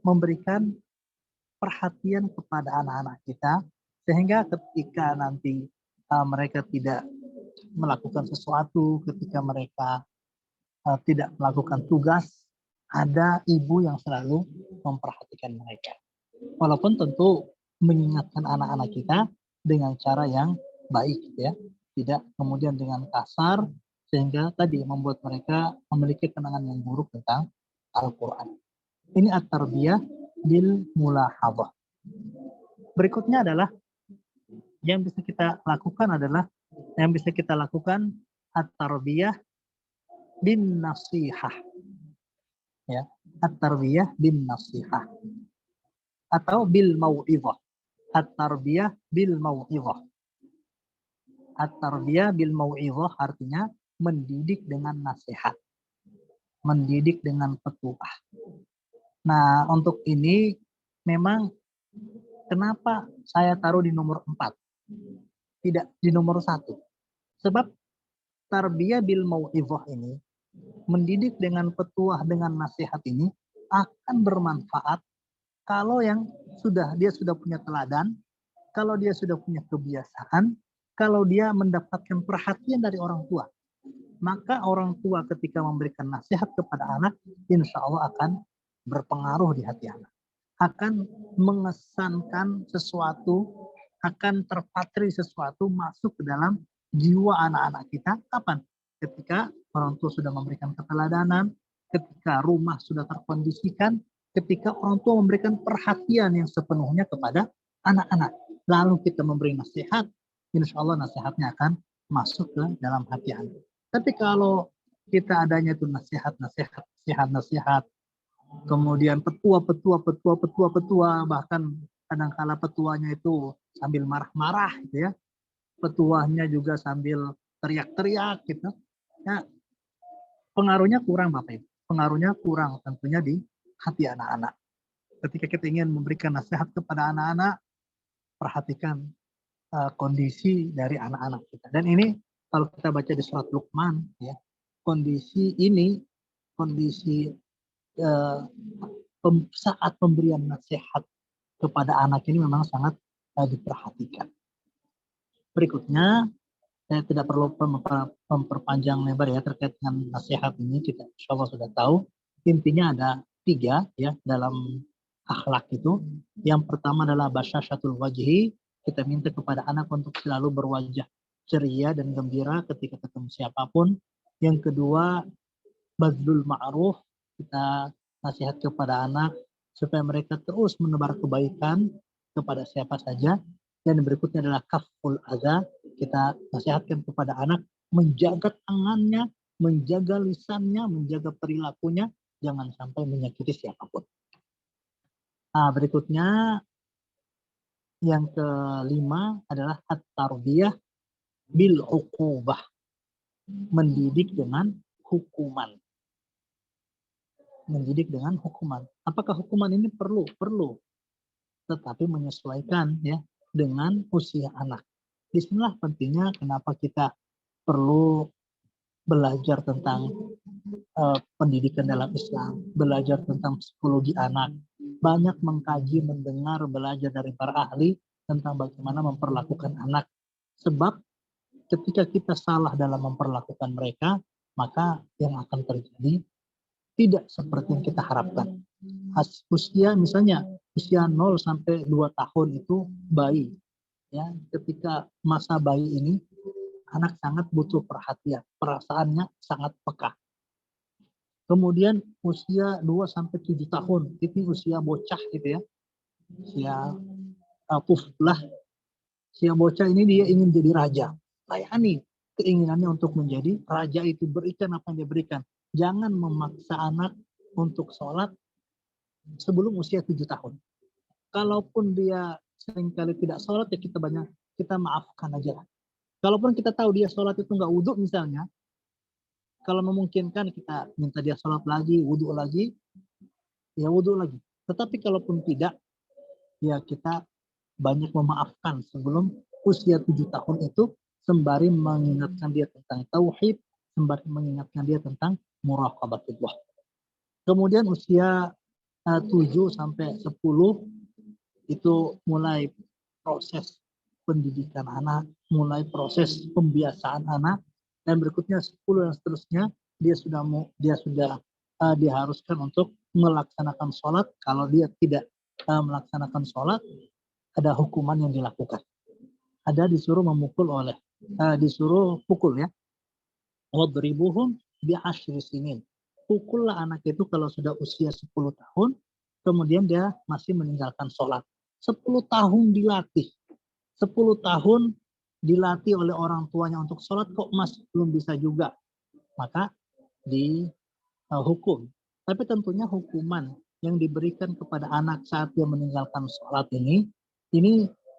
memberikan perhatian kepada anak-anak kita sehingga ketika nanti mereka tidak melakukan sesuatu, ketika mereka tidak melakukan tugas, ada ibu yang selalu memperhatikan mereka. Walaupun tentu mengingatkan anak-anak kita dengan cara yang baik, ya, tidak kemudian dengan kasar sehingga tadi membuat mereka memiliki kenangan yang buruk tentang Al-Quran. Ini at-tarbiyah bil mulahadhah. Berikutnya adalah yang bisa kita lakukan at-tarbiyah bin nasihah. Ya, at-tarbiyah bin nasihah atau bil mau'izah. At-tarbiyah bil mau'izah. At-tarbiyah bil mau'izah artinya mendidik dengan nasihat, mendidik dengan petuah. Nah, untuk ini memang kenapa saya taruh di nomor 4, tidak di nomor 1. Sebab tarbiyah bil mau'izah ini, mendidik dengan petuah, dengan nasihat ini akan bermanfaat kalau dia sudah punya teladan, kalau dia sudah punya kebiasaan, kalau dia mendapatkan perhatian dari orang tua. Maka orang tua ketika memberikan nasihat kepada anak, insya Allah akan berpengaruh di hati anak. Akan mengesankan sesuatu, akan terpatri sesuatu masuk ke dalam jiwa anak-anak kita. Kapan? Ketika orang tua sudah memberikan keteladanan, ketika rumah sudah terkondisikan, ketika orang tua memberikan perhatian yang sepenuhnya kepada anak-anak. Lalu kita memberi nasihat, insya Allah nasihatnya akan masuk ke dalam hati anak. Tapi kalau kita adanya itu nasihat, kemudian petua, bahkan kadang-kala petuanya itu sambil marah-marah gitu ya. Petuanya juga sambil teriak-teriak gitu. Ya, pengaruhnya kurang Bapak Ibu. Pengaruhnya kurang tentunya di hati anak-anak. Ketika kita ingin memberikan nasihat kepada anak-anak, perhatikan kondisi dari anak-anak kita. Dan ini kalau kita baca di surat Luqman, ya, kondisi saat pemberian nasihat kepada anak ini memang sangat diperhatikan. Berikutnya, saya tidak perlu memperpanjang lebar ya terkait dengan nasihat ini, kita insya Allah sudah tahu. Intinya ada 3 ya dalam akhlak itu. Yang pertama adalah basyasyatul wajhi, kita minta kepada anak untuk selalu berwajah ceria dan gembira ketika ketemu siapapun. Yang kedua, bazlul ma'ruf, kita nasihat kepada anak supaya mereka terus menebar kebaikan kepada siapa saja. Dan berikutnya adalah kaful adza, kita nasihatkan kepada anak menjaga tangannya, menjaga lisannya, menjaga perilakunya, jangan sampai menyakiti siapapun. Nah, berikutnya yang kelima adalah at-tarbiyah bil uqubah, mendidik dengan hukuman. Mendidik dengan hukuman. Apakah hukuman ini perlu? Perlu. Tetapi menyesuaikan ya dengan usia anak. Disinilah pentingnya kenapa kita perlu belajar tentang pendidikan dalam Islam, belajar tentang psikologi anak, banyak mengkaji, mendengar, belajar dari para ahli tentang bagaimana memperlakukan anak. Sebab ketika kita salah dalam memperlakukan mereka, maka yang akan terjadi tidak seperti yang kita harapkan. Usia misalnya usia 0 sampai 2 tahun itu bayi. Ya, ketika masa bayi ini anak sangat butuh perhatian, perasaannya sangat peka. Kemudian usia 2 sampai 7 tahun, itu usia bocah gitu ya. Usia puflah. Usia bocah ini dia ingin jadi raja. Layani keinginannya untuk menjadi raja itu, berikan apa yang dia berikan. Jangan memaksa anak untuk sholat sebelum usia 7 tahun. Kalaupun dia seringkali tidak sholat, ya kita maafkan aja. Kalaupun kita tahu dia sholat itu nggak wudhu misalnya, kalau memungkinkan kita minta dia sholat lagi, wudhu lagi, ya wudhu lagi. Tetapi kalaupun tidak, ya kita banyak memaafkan sebelum usia 7 tahun itu, sembari mengingatkan dia tentang tauhid, sembari mengingatkan dia tentang muraqabatullah. Kemudian usia 7 sampai 10 itu mulai proses pendidikan anak, mulai proses pembiasaan anak, dan berikutnya 10 dan seterusnya dia sudah diharuskan untuk melaksanakan sholat. Kalau dia tidak melaksanakan sholat, ada hukuman yang dilakukan. Ada disuruh memukul disuruh pukul ya. Wadribuhum bi'ashri sinin. Pukullah anak itu kalau sudah usia 10 tahun, kemudian dia masih meninggalkan sholat. 10 tahun dilatih. 10 tahun dilatih oleh orang tuanya untuk sholat, kok masih belum bisa juga. Maka dihukum. Tapi tentunya hukuman yang diberikan kepada anak saat dia meninggalkan sholat ini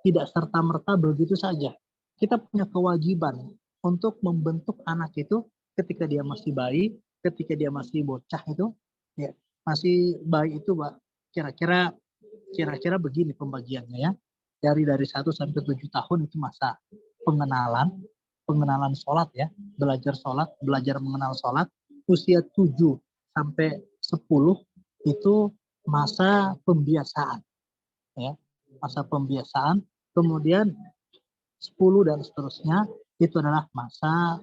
tidak serta-merta begitu saja. Kita punya kewajiban untuk membentuk anak itu ketika dia masih bayi, ketika dia masih bocah itu, ya masih bayi itu, Pak. Kira-kira begini pembagiannya ya. Dari 1 sampai 7 tahun itu masa pengenalan sholat ya, belajar sholat, belajar mengenal sholat. Usia 7 sampai 10 itu masa pembiasaan ya, masa pembiasaan. Kemudian 10 dan seterusnya itu adalah masa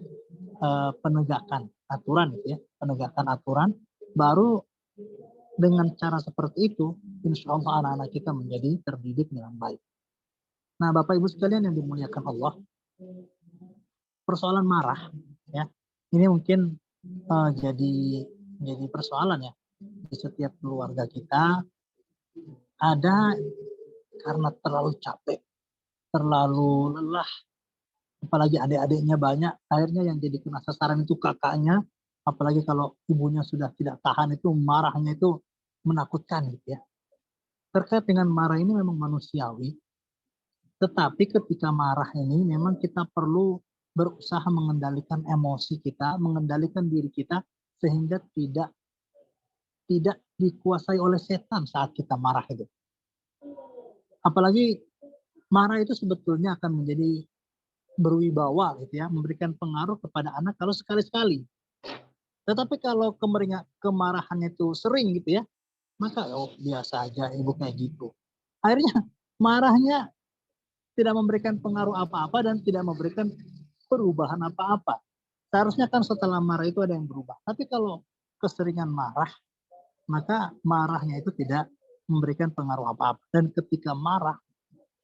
penegakan aturan gitu ya, penegakan aturan. Baru dengan cara seperti itu, insya Allah anak-anak kita menjadi terdidik dengan baik. Nah, Bapak Ibu sekalian yang dimuliakan Allah, persoalan marah, ya, ini mungkin jadi persoalan ya di setiap keluarga kita. Ada karena terlalu capek, terlalu lelah, apalagi adik-adiknya banyak, akhirnya yang jadi kena sasaran itu kakaknya. Apalagi kalau ibunya sudah tidak tahan, itu marahnya itu menakutkan gitu ya. Terkait dengan marah ini memang manusiawi, tetapi ketika marah ini memang kita perlu berusaha mengendalikan emosi kita, mengendalikan diri kita, sehingga tidak dikuasai oleh setan saat kita marah itu. Apalagi marah itu sebetulnya akan menjadi berwibawa gitu ya, memberikan pengaruh kepada anak kalau sekali-sekali. Tetapi kalau kemarahannya itu sering gitu ya, maka biasa aja ibu kayak gitu. Akhirnya marahnya tidak memberikan pengaruh apa-apa dan tidak memberikan perubahan apa-apa. Seharusnya kan setelah marah itu ada yang berubah. Tapi kalau keseringan marah, maka marahnya itu tidak memberikan pengaruh apa-apa. Dan ketika marah,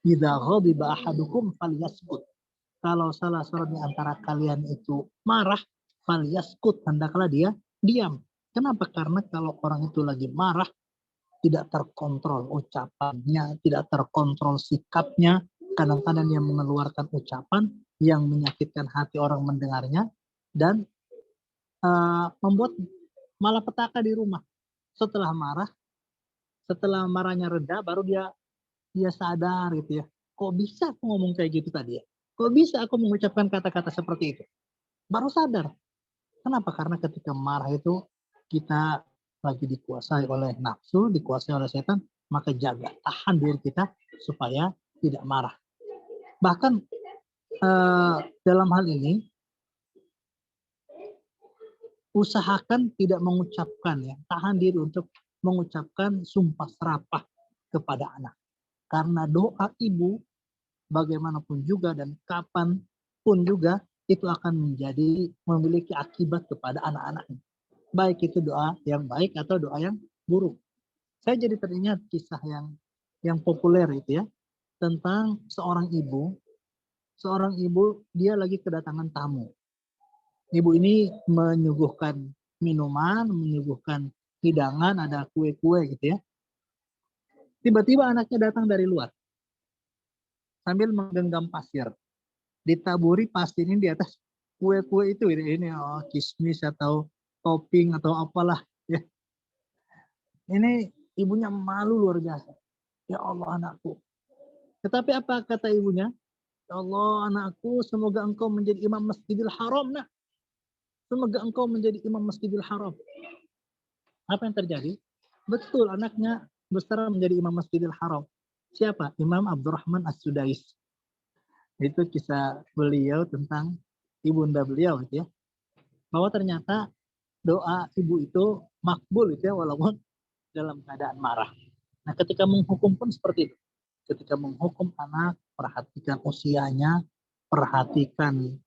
idza ghadiba ahadukum falyaskut. Kalau salah seorang di antara kalian itu marah, falyaskut, hendaklah dia diam. Kenapa? Karena kalau orang itu lagi marah, tidak terkontrol ucapannya, tidak terkontrol sikapnya. Kadang-kadang dia mengeluarkan ucapan yang menyakitkan hati orang mendengarnya dan membuat malapetaka di rumah. Setelah marahnya reda, baru dia sadar gitu ya. Kok bisa aku ngomong kayak gitu tadi ya? Kok bisa aku mengucapkan kata-kata seperti itu? Baru sadar. Kenapa? Karena ketika marah itu kita lagi dikuasai oleh nafsu, dikuasai oleh setan, maka jaga, tahan diri kita supaya tidak marah. Bahkan dalam hal ini, usahakan tidak mengucapkan ya, tahan diri untuk mengucapkan sumpah serapah kepada anak. Karena doa ibu bagaimanapun juga dan kapanpun juga itu akan memiliki akibat kepada anak-anaknya. Baik itu doa yang baik atau doa yang buruk. Saya jadi teringat kisah yang populer itu ya, tentang seorang ibu dia lagi kedatangan tamu. Ibu ini menyuguhkan minuman, menyuguhkan hidangan, ada kue-kue gitu ya. Tiba-tiba anaknya datang dari luar sambil menggenggam pasir. Ditaburi pasir ini di atas kue-kue itu, ini kismis atau topping atau apalah ya. Ini ibunya malu luar biasa. Ya Allah anakku. Tetapi apa kata ibunya? Ya Allah anakku, semoga engkau menjadi imam Masjidil Haram nak. Semoga engkau menjadi imam Masjidil Haram. Apa yang terjadi? Betul, anaknya besar menjadi imam Masjidil Haram. Siapa? Imam Abdurrahman As-Sudais. Itu kisah beliau tentang ibunda beliau gitu ya. Bahwa ternyata doa ibu itu makbul itu ya, walaupun dalam keadaan marah. Nah, ketika menghukum pun seperti itu. Ketika menghukum anak, perhatikan usianya, perhatikan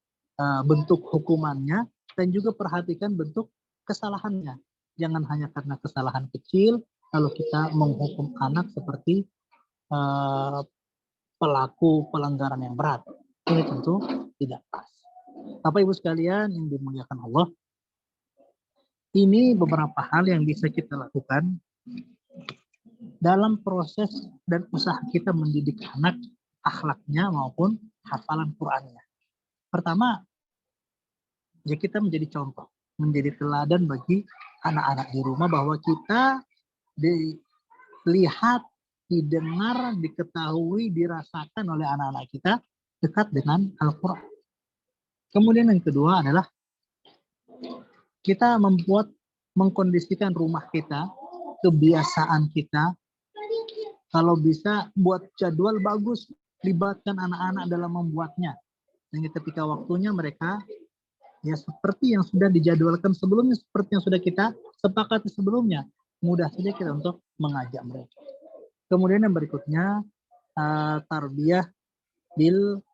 bentuk hukumannya, dan juga perhatikan bentuk kesalahannya. Jangan hanya karena kesalahan kecil, lalu kita menghukum anak seperti pelaku pelanggaran yang berat. Ini tentu tidak pas. Bapak Ibu sekalian yang dimuliakan Allah, ini beberapa hal yang bisa kita lakukan dalam proses dan usaha kita mendidik anak, akhlaknya maupun hafalan Qur'annya. Pertama, ya kita menjadi contoh, menjadi teladan bagi anak-anak di rumah bahwa kita dilihat, didengar, diketahui, dirasakan oleh anak-anak kita dekat dengan Al-Quran. Kemudian yang kedua adalah kita mengkondisikan rumah kita, kebiasaan kita. Kalau bisa buat jadwal bagus, libatkan anak-anak dalam membuatnya. Sehingga ketika waktunya mereka ya seperti yang sudah dijadwalkan sebelumnya, seperti yang sudah kita sepakati sebelumnya, mudah saja kita untuk mengajak mereka. Kemudian yang berikutnya tarbiyah bil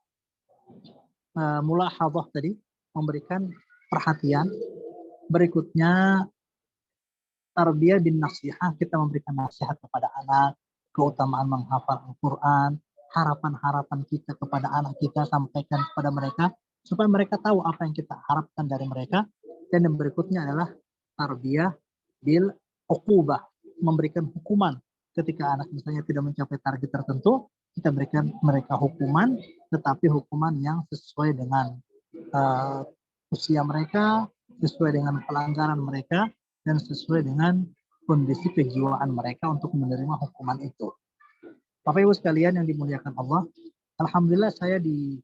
mulahadhah tadi, memberikan perhatian. Berikutnya tarbiyah bin nasihah, kita memberikan nasihat kepada anak, keutamaan menghafal Al-Quran, harapan-harapan kita kepada anak kita sampaikan kepada mereka supaya mereka tahu apa yang kita harapkan dari mereka. Dan yang berikutnya adalah tarbiyah bil uqubah, memberikan hukuman ketika anak misalnya tidak mencapai target tertentu, kita berikan mereka hukuman, tetapi hukuman yang sesuai dengan usia mereka, sesuai dengan pelanggaran mereka, dan sesuai dengan kondisi kejiwaan mereka untuk menerima hukuman itu. Bapak Ibu sekalian yang dimuliakan Allah, alhamdulillah saya di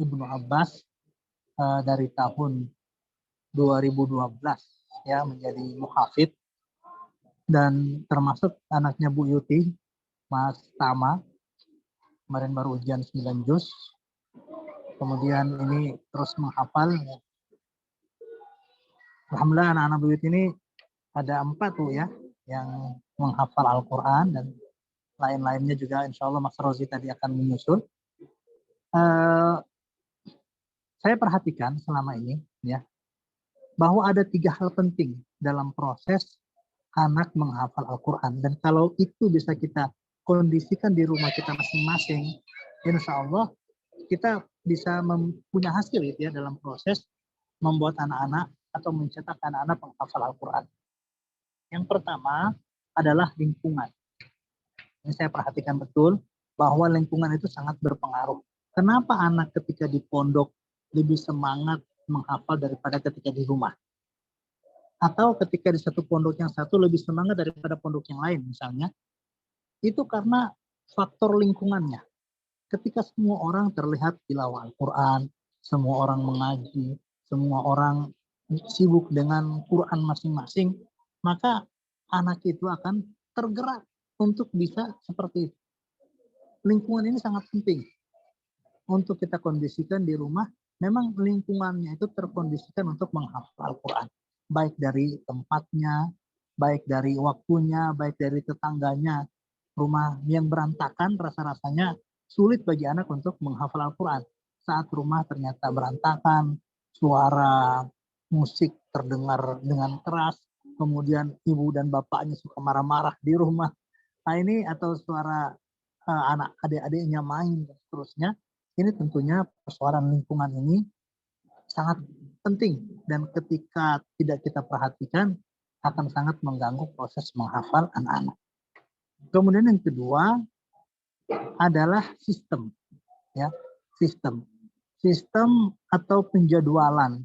Ibnu Abbas dari tahun 2012 ya menjadi muhafidz, dan termasuk anaknya Bu Yuti, Mas Tama, kemarin baru ujian 9 juz. Kemudian ini terus menghafal. Alhamdulillah anak-anak Bu Yuti ini ada 4 tuh ya yang menghafal Al-Quran, dan lain-lainnya juga insya Allah Mas Rozi tadi akan menyusul. Saya perhatikan selama ini ya bahwa ada 3 hal penting dalam proses anak menghafal Al-Quran, dan kalau itu bisa kita kondisikan di rumah kita masing-masing, insya Allah kita bisa punya hasil gitu ya dalam proses membuat anak-anak atau mencetak anak-anak menghafal Al-Quran. Yang pertama adalah lingkungan. Ini saya perhatikan betul bahwa lingkungan itu sangat berpengaruh. Kenapa anak ketika di pondok lebih semangat menghafal daripada ketika di rumah? Atau ketika di satu pondok yang satu lebih semangat daripada pondok yang lain misalnya? Itu karena faktor lingkungannya. Ketika semua orang terlihat tilawah Al-Quran, semua orang mengaji, semua orang sibuk dengan Quran masing-masing, maka anak itu akan tergerak untuk bisa seperti itu. Lingkungan ini sangat penting untuk kita kondisikan di rumah. Memang lingkungannya itu terkondisikan untuk menghafal Al-Quran. Baik dari tempatnya, baik dari waktunya, baik dari tetangganya. Rumah yang berantakan rasa-rasanya sulit bagi anak untuk menghafal Al-Quran. Saat rumah ternyata berantakan, suara musik terdengar dengan keras, kemudian ibu dan bapaknya suka marah-marah di rumah. Nah ini atau suara anak adik-adiknya main dan seterusnya. Ini tentunya persoalan lingkungan ini sangat penting dan ketika tidak kita perhatikan akan sangat mengganggu proses menghafal anak-anak. Kemudian yang kedua adalah sistem, ya, sistem atau penjadwalan.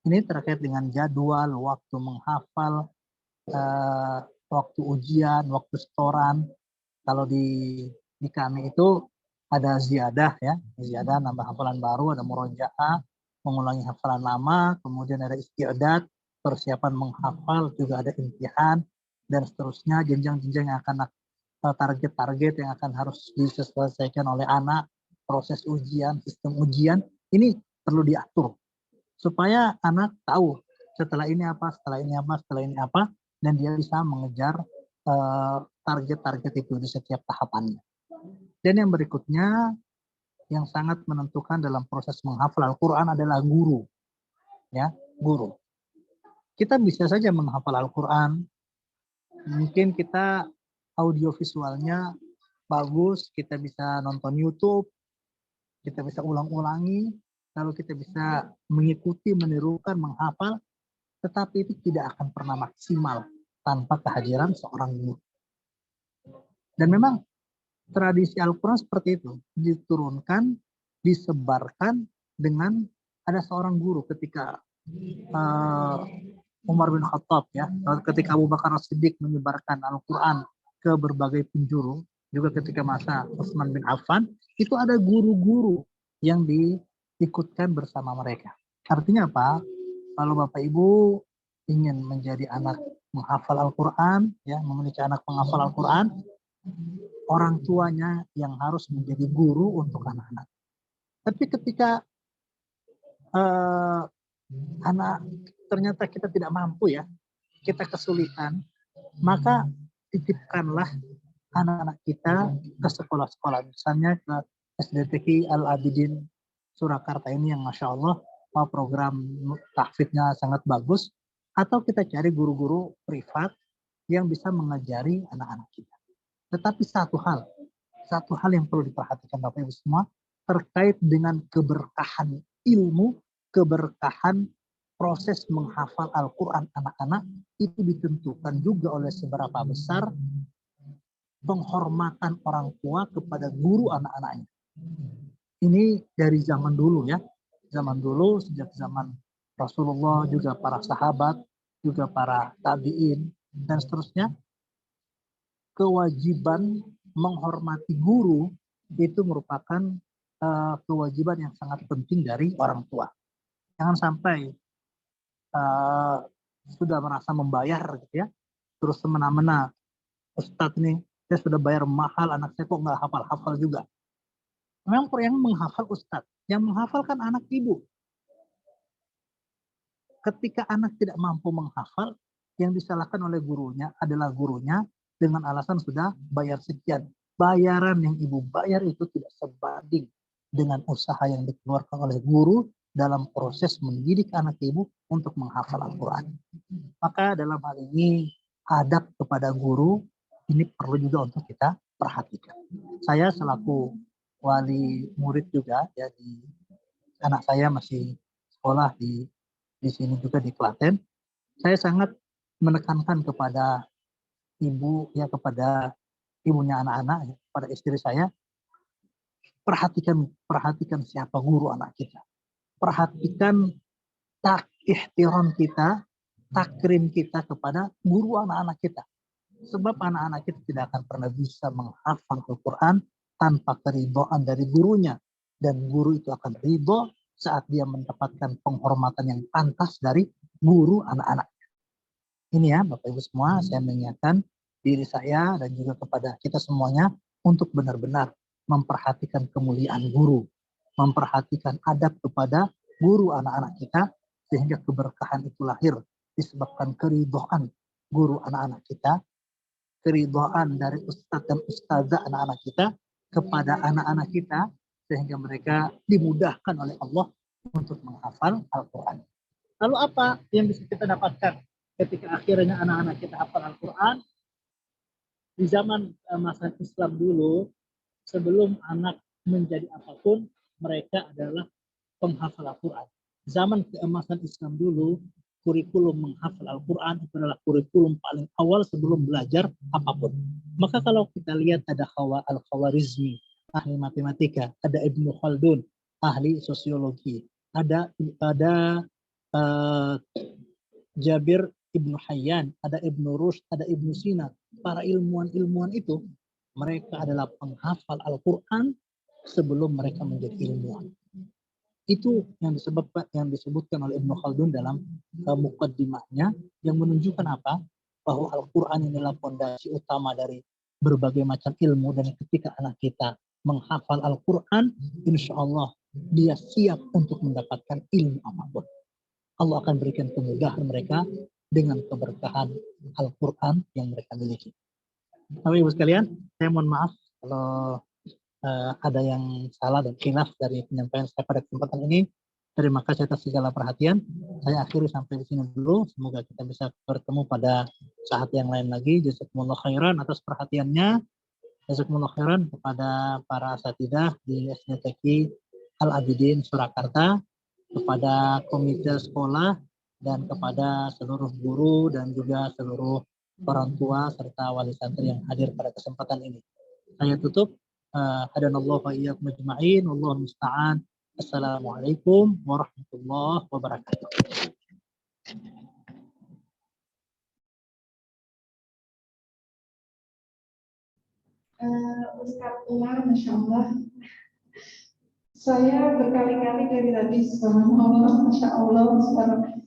Ini terkait dengan jadwal, waktu menghafal, waktu ujian, waktu setoran. Kalau di kami itu ada ziyadah, ya, ziyadah nambah hafalan baru, ada murojaah, mengulangi hafalan lama, kemudian ada istiadat, persiapan menghafal, juga ada imtihan dan seterusnya, jenjang-jenjang yang akan target-target yang akan harus diselesaikan oleh anak, proses ujian, sistem ujian, ini perlu diatur supaya anak tahu setelah ini apa, setelah ini apa, setelah ini apa, dan dia bisa mengejar target-target itu di setiap tahapannya. Dan yang berikutnya yang sangat menentukan dalam proses menghafal Al-Quran adalah guru, ya, guru. Kita bisa saja menghafal Al-Quran, mungkin kita audio visualnya bagus, kita bisa nonton YouTube, kita bisa ulang-ulangi, lalu kita bisa mengikuti, menirukan, menghafal, tetapi itu tidak akan pernah maksimal tanpa kehadiran seorang guru. Dan memang tradisi Al-Quran seperti itu, diturunkan, disebarkan dengan ada seorang guru ketika Umar bin Khattab, ya, ketika Abu Bakar As-Siddiq menyebarkan Al-Quran ke berbagai penjuru, juga ketika masa Utsman bin Affan, itu ada guru-guru yang diikutkan bersama mereka. Artinya apa? Kalau Bapak Ibu ingin menjadi anak menghafal Al-Quran, ya, memiliki anak penghafal Al-Quran, orang tuanya yang harus menjadi guru untuk anak-anak. Tapi ketika anak ternyata kita tidak mampu, ya, kita kesulitan, maka titipkanlah anak-anak kita ke sekolah-sekolah, misalnya ke SDTQ Al-Abidin Surakarta ini yang Masya Allah program tahfidnya sangat bagus, atau kita cari guru-guru privat yang bisa mengajari anak-anak kita. Tetapi satu hal yang perlu diperhatikan Bapak Ibu semua terkait dengan keberkahan ilmu, keberkahan proses menghafal Al-Quran anak-anak itu ditentukan juga oleh seberapa besar penghormatan orang tua kepada guru anak-anaknya. Ini dari zaman dulu, ya. Zaman dulu, sejak zaman Rasulullah, juga para sahabat, juga para tabi'in, dan seterusnya. Kewajiban menghormati guru itu merupakan kewajiban yang sangat penting dari orang tua. Jangan sampai sudah merasa membayar, gitu, ya, terus semena-mena, Ustadz nih, saya sudah bayar mahal, anak saya kok nggak hafal-hafal juga. Memang yang menghafal Ustadz, yang menghafal kan anak ibu. Ketika anak tidak mampu menghafal, yang disalahkan oleh gurunya adalah gurunya dengan alasan sudah bayar sekian. Bayaran yang ibu bayar itu tidak sebanding dengan usaha yang dikeluarkan oleh guru dalam proses mendidik anak ibu untuk menghafal Al-Quran. Maka dalam hal ini, adab kepada guru ini perlu juga untuk kita perhatikan. Saya selaku wali murid juga, ya, anak saya masih sekolah di sini juga di Klaten. Saya sangat menekankan kepada ibu, ya, kepada ibunya anak-anak, ya, kepada istri saya, perhatikan siapa guru anak kita. Perhatikan ihtiram kita, takrim kita kepada guru anak-anak kita. Sebab anak-anak kita tidak akan pernah bisa menghafal Al-Quran tanpa keridhaan dari gurunya. Dan guru itu akan ridho saat dia mendapatkan penghormatan yang pantas dari guru anak-anak. Ini, ya, Bapak Ibu semua, saya mengingatkan diri saya dan juga kepada kita semuanya untuk benar-benar memperhatikan kemuliaan guru, memperhatikan adab kepada guru anak-anak kita, sehingga keberkahan itu lahir disebabkan keridhaan guru anak-anak kita, keridhaan dari ustadz dan ustazah anak-anak kita kepada anak-anak kita, sehingga mereka dimudahkan oleh Allah untuk menghafal Al-Quran. Lalu apa yang bisa kita dapatkan ketika akhirnya anak-anak kita hafal Al-Quran, di zaman masa Islam dulu, sebelum anak menjadi apapun, mereka adalah penghafal Al-Quran. Zaman keemasan Islam dulu, kurikulum menghafal Al-Quran itu adalah kurikulum paling awal sebelum belajar apapun. Maka kalau kita lihat ada Al-Khawarizmi, ahli matematika, ada Ibnu Khaldun, ahli sosiologi, ada Jabir Ibnu Hayyan, ada Ibnu Rushd, ada Ibnu Sina. Para ilmuwan-ilmuwan itu, mereka adalah penghafal Al-Quran sebelum mereka menjadi ilmuwan. Itu yang disebutkan oleh Ibnu Khaldun dalam muqaddimahnya, yang menunjukkan apa? Bahwa Al-Quran inilah fondasi utama dari berbagai macam ilmu, dan ketika anak kita menghafal Al-Quran, insya Allah dia siap untuk mendapatkan ilmu apapun. Allah akan berikan kemudahan mereka dengan keberkahan Al-Quran yang mereka miliki. Bapak Ibu sekalian, saya mohon maaf kalau ada yang salah dan khilaf dari penyampaian saya pada kesempatan ini. Terima kasih atas segala perhatian. Saya akhiri sampai di sini dulu. Semoga kita bisa bertemu pada saat yang lain lagi. Jazakumullah khairan atas perhatiannya. Jazakumullah khairan kepada para asatidzah di SDTQ Al-Abidin Surakarta, kepada komite sekolah, dan kepada seluruh guru dan juga seluruh orang tua serta wali santri yang hadir pada kesempatan ini. Saya tutup. Hadanallahu wa iyyakum ajma'in. Wallahu musta'an. Assalamualaikum warahmatullahi wabarakatuh. Ustaz Umar, Masya Allah. Saya berkali-kali dari tadi, subhanallah, Masya Allah, subhanallah.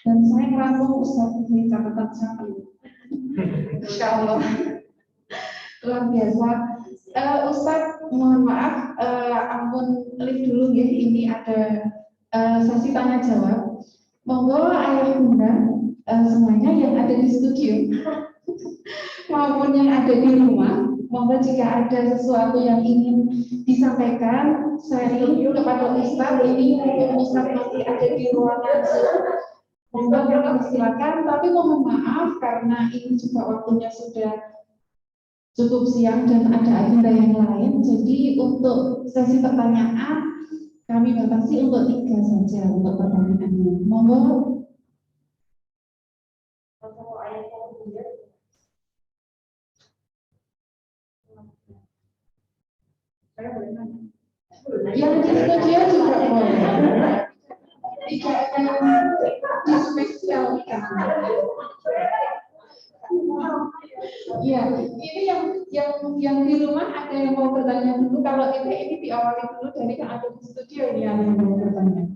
Dan saya merangkum Ustaz ini catatan saya. Masya Allah. Luar biasa. Ustaz, mohon maaf, ampun lift dulu ya, ini ada sesi tanya jawab. Monggo ayah bunda semuanya yang ada di studio maupun yang ada di rumah, monggo jika ada sesuatu yang ingin disampaikan sharing kepada Ustaz, ini untuk Ustaz masih ada di ruangan Zoom, monggo silakan. Tapi mohon maaf karena ini juga waktunya sudah cukup siang dan ada agenda yang lain, jadi untuk sesi pertanyaan kami batasi untuk 3 saja untuk pertanyaannya. Monggo. Yang di studio juga boleh. Tidak ada dispesialkan. Ya, ini yang di rumah ada yang mau bertanya dulu. Kalau ini diawali dulu dari yang ada di studio, ini ada yang mau bertanya.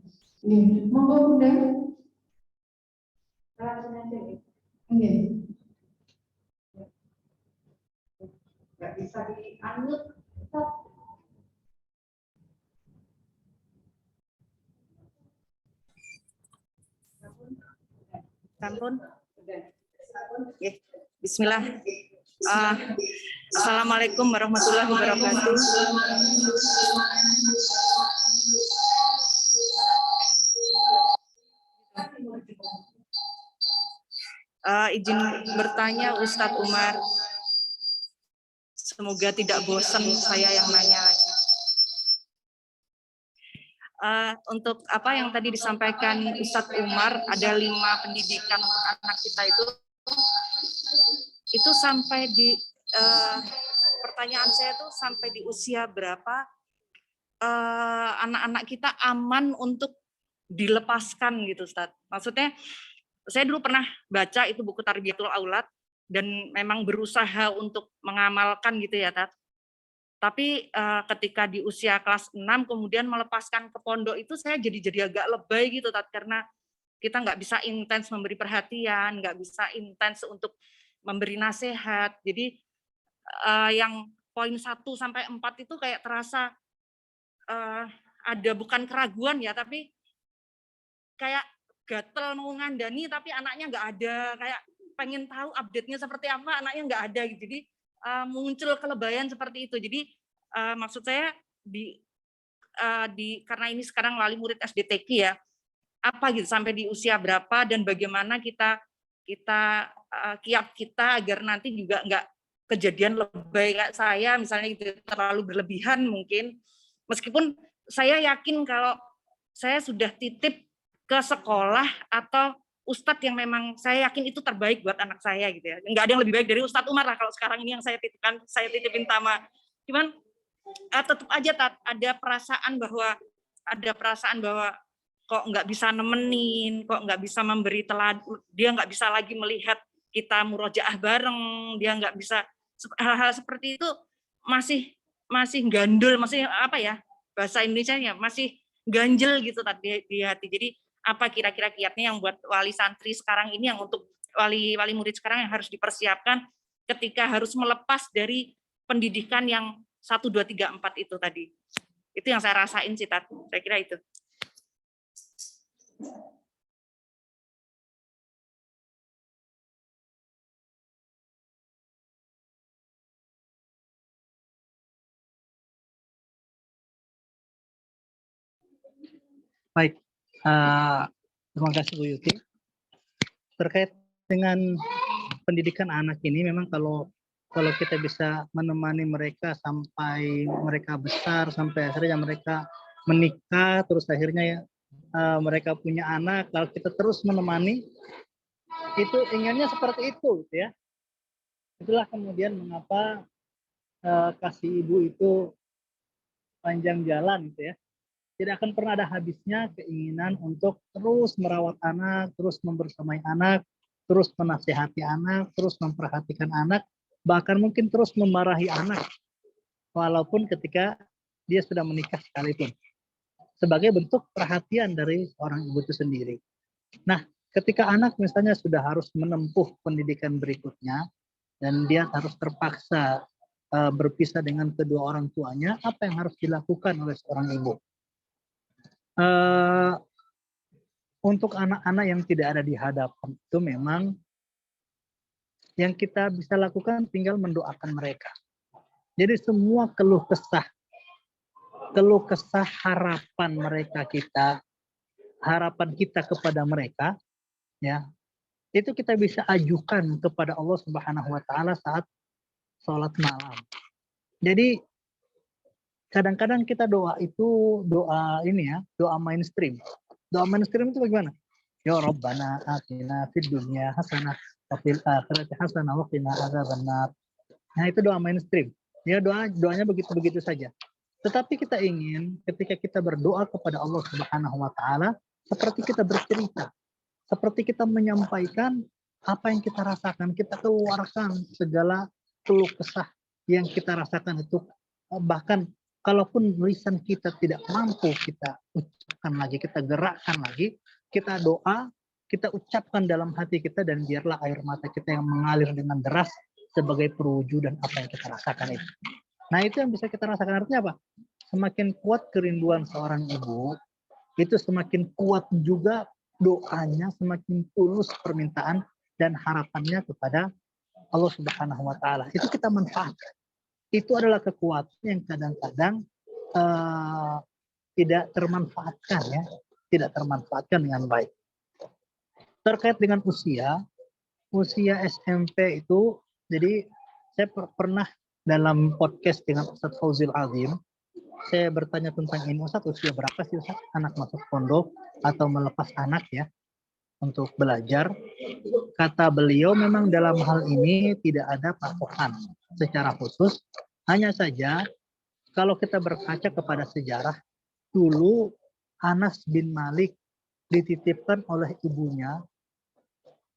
Oke, monggo bunda. Oke. Nggak bisa dianut. Sampun. Bismillah. Assalamualaikum warahmatullahi wabarakatuh. Izin bertanya Ustadz Umar. Semoga tidak bosan saya yang nanya lagi. Untuk apa yang tadi disampaikan Ustadz Umar, ada 5 pendidikan untuk anak kita itu sampai di pertanyaan saya tuh sampai di usia berapa anak-anak kita aman untuk dilepaskan gitu, Ustadz. Maksudnya saya dulu pernah baca itu buku Tarbiyatul Aulad dan memang berusaha untuk mengamalkan gitu ya, Tat. Tapi ketika di usia kelas 6 kemudian melepaskan ke pondok itu saya jadi agak lebay gitu, Tat, karena kita nggak bisa intens memberi perhatian, nggak bisa intens untuk memberi nasihat. Jadi yang poin 1 sampai 4 itu kayak terasa ada bukan keraguan ya, tapi kayak gatel mau ngandani tapi anaknya nggak ada, kayak pengen tahu update-nya seperti apa, anaknya nggak ada. Jadi muncul kelebayan seperti itu. Jadi maksud saya karena ini sekarang wali murid SDTQ ya, apa gitu sampai di usia berapa dan bagaimana kita kita kiat kita agar nanti juga nggak kejadian lebay kayak saya misalnya gitu, terlalu berlebihan mungkin. Meskipun saya yakin kalau saya sudah titip ke sekolah atau ustadz yang memang saya yakin itu terbaik buat anak saya gitu ya. Nggak ada yang lebih baik dari Ustadz Umar lah kalau sekarang ini yang saya titipin Tama. Cuman tetap aja ada perasaan bahwa kok nggak bisa nemenin, kok nggak bisa memberi teladan, dia nggak bisa lagi melihat kita murojaah bareng, dia nggak bisa, hal-hal seperti itu masih gandul, masih apa ya bahasa Indonesianya, masih ganjel gitu tadi di hati. Jadi apa kira-kira kiatnya yang buat wali santri sekarang ini, yang untuk wali murid sekarang yang harus dipersiapkan ketika harus melepas dari pendidikan yang 1, 2, 3, 4 itu tadi. Itu yang saya rasain sih, Tat. Saya kira itu. Baik, terima kasih Bu Yuti. Terkait dengan pendidikan anak ini, memang kalau kita bisa menemani mereka sampai mereka besar, sampai akhirnya mereka menikah, terus akhirnya mereka punya anak, kalau kita terus menemani, itu inginnya seperti itu, gitu ya. Itulah kemudian mengapa kasih ibu itu panjang jalan, gitu ya. Tidak akan pernah ada habisnya keinginan untuk terus merawat anak, terus membersamai anak, terus menasihati anak, terus memperhatikan anak, bahkan mungkin terus memarahi anak, walaupun ketika dia sudah menikah sekalipun. Sebagai bentuk perhatian dari seorang ibu itu sendiri. Nah, ketika anak misalnya sudah harus menempuh pendidikan berikutnya, dan dia harus terpaksa berpisah dengan kedua orang tuanya, apa yang harus dilakukan oleh seorang ibu? Untuk anak-anak yang tidak ada di hadapan itu memang yang kita bisa lakukan tinggal mendoakan mereka. Jadi semua keluh kesah harapan kita kepada mereka, ya, itu kita bisa ajukan kepada Allah Subhanahu Wa Taala saat sholat malam. Jadi kadang-kadang kita doa itu doa mainstream. Doa mainstream itu bagaimana? Ya Rabbana atina fid dunya hasanah wa fil akhirati hasanah wa qina adzabannar. Nah, itu doa mainstream. Ya, doanya begitu-begitu saja. Tetapi kita ingin ketika kita berdoa kepada Allah Subhanahu Wa Taala, seperti kita bercerita, seperti kita menyampaikan apa yang kita rasakan, kita keluarkan segala keluh kesah yang kita rasakan itu, bahkan kalaupun lisan kita tidak mampu kita ucapkan lagi, kita gerakkan lagi, kita doa, kita ucapkan dalam hati kita, dan biarlah air mata kita yang mengalir dengan deras sebagai perwujudan apa yang kita rasakan itu. Nah, itu yang bisa kita rasakan. Artinya apa? Semakin kuat kerinduan seorang ibu, itu semakin kuat juga doanya, semakin tulus permintaan dan harapannya kepada Allah Subhanahu Wa Taala. Itu kita manfaatkan. Itu adalah kekuatan yang kadang-kadang tidak termanfaatkan, ya, tidak termanfaatkan dengan baik. Terkait dengan usia SMP itu, jadi saya pernah dalam podcast dengan Ustadz Fauzil Azim, saya bertanya tentang ini, Ustadz, usia berapa sih Ustadz anak masuk pondok atau melepas anak ya untuk belajar? Kata beliau, memang dalam hal ini tidak ada patokan secara khusus. Hanya saja kalau kita berkaca kepada sejarah, dulu Anas bin Malik dititipkan oleh ibunya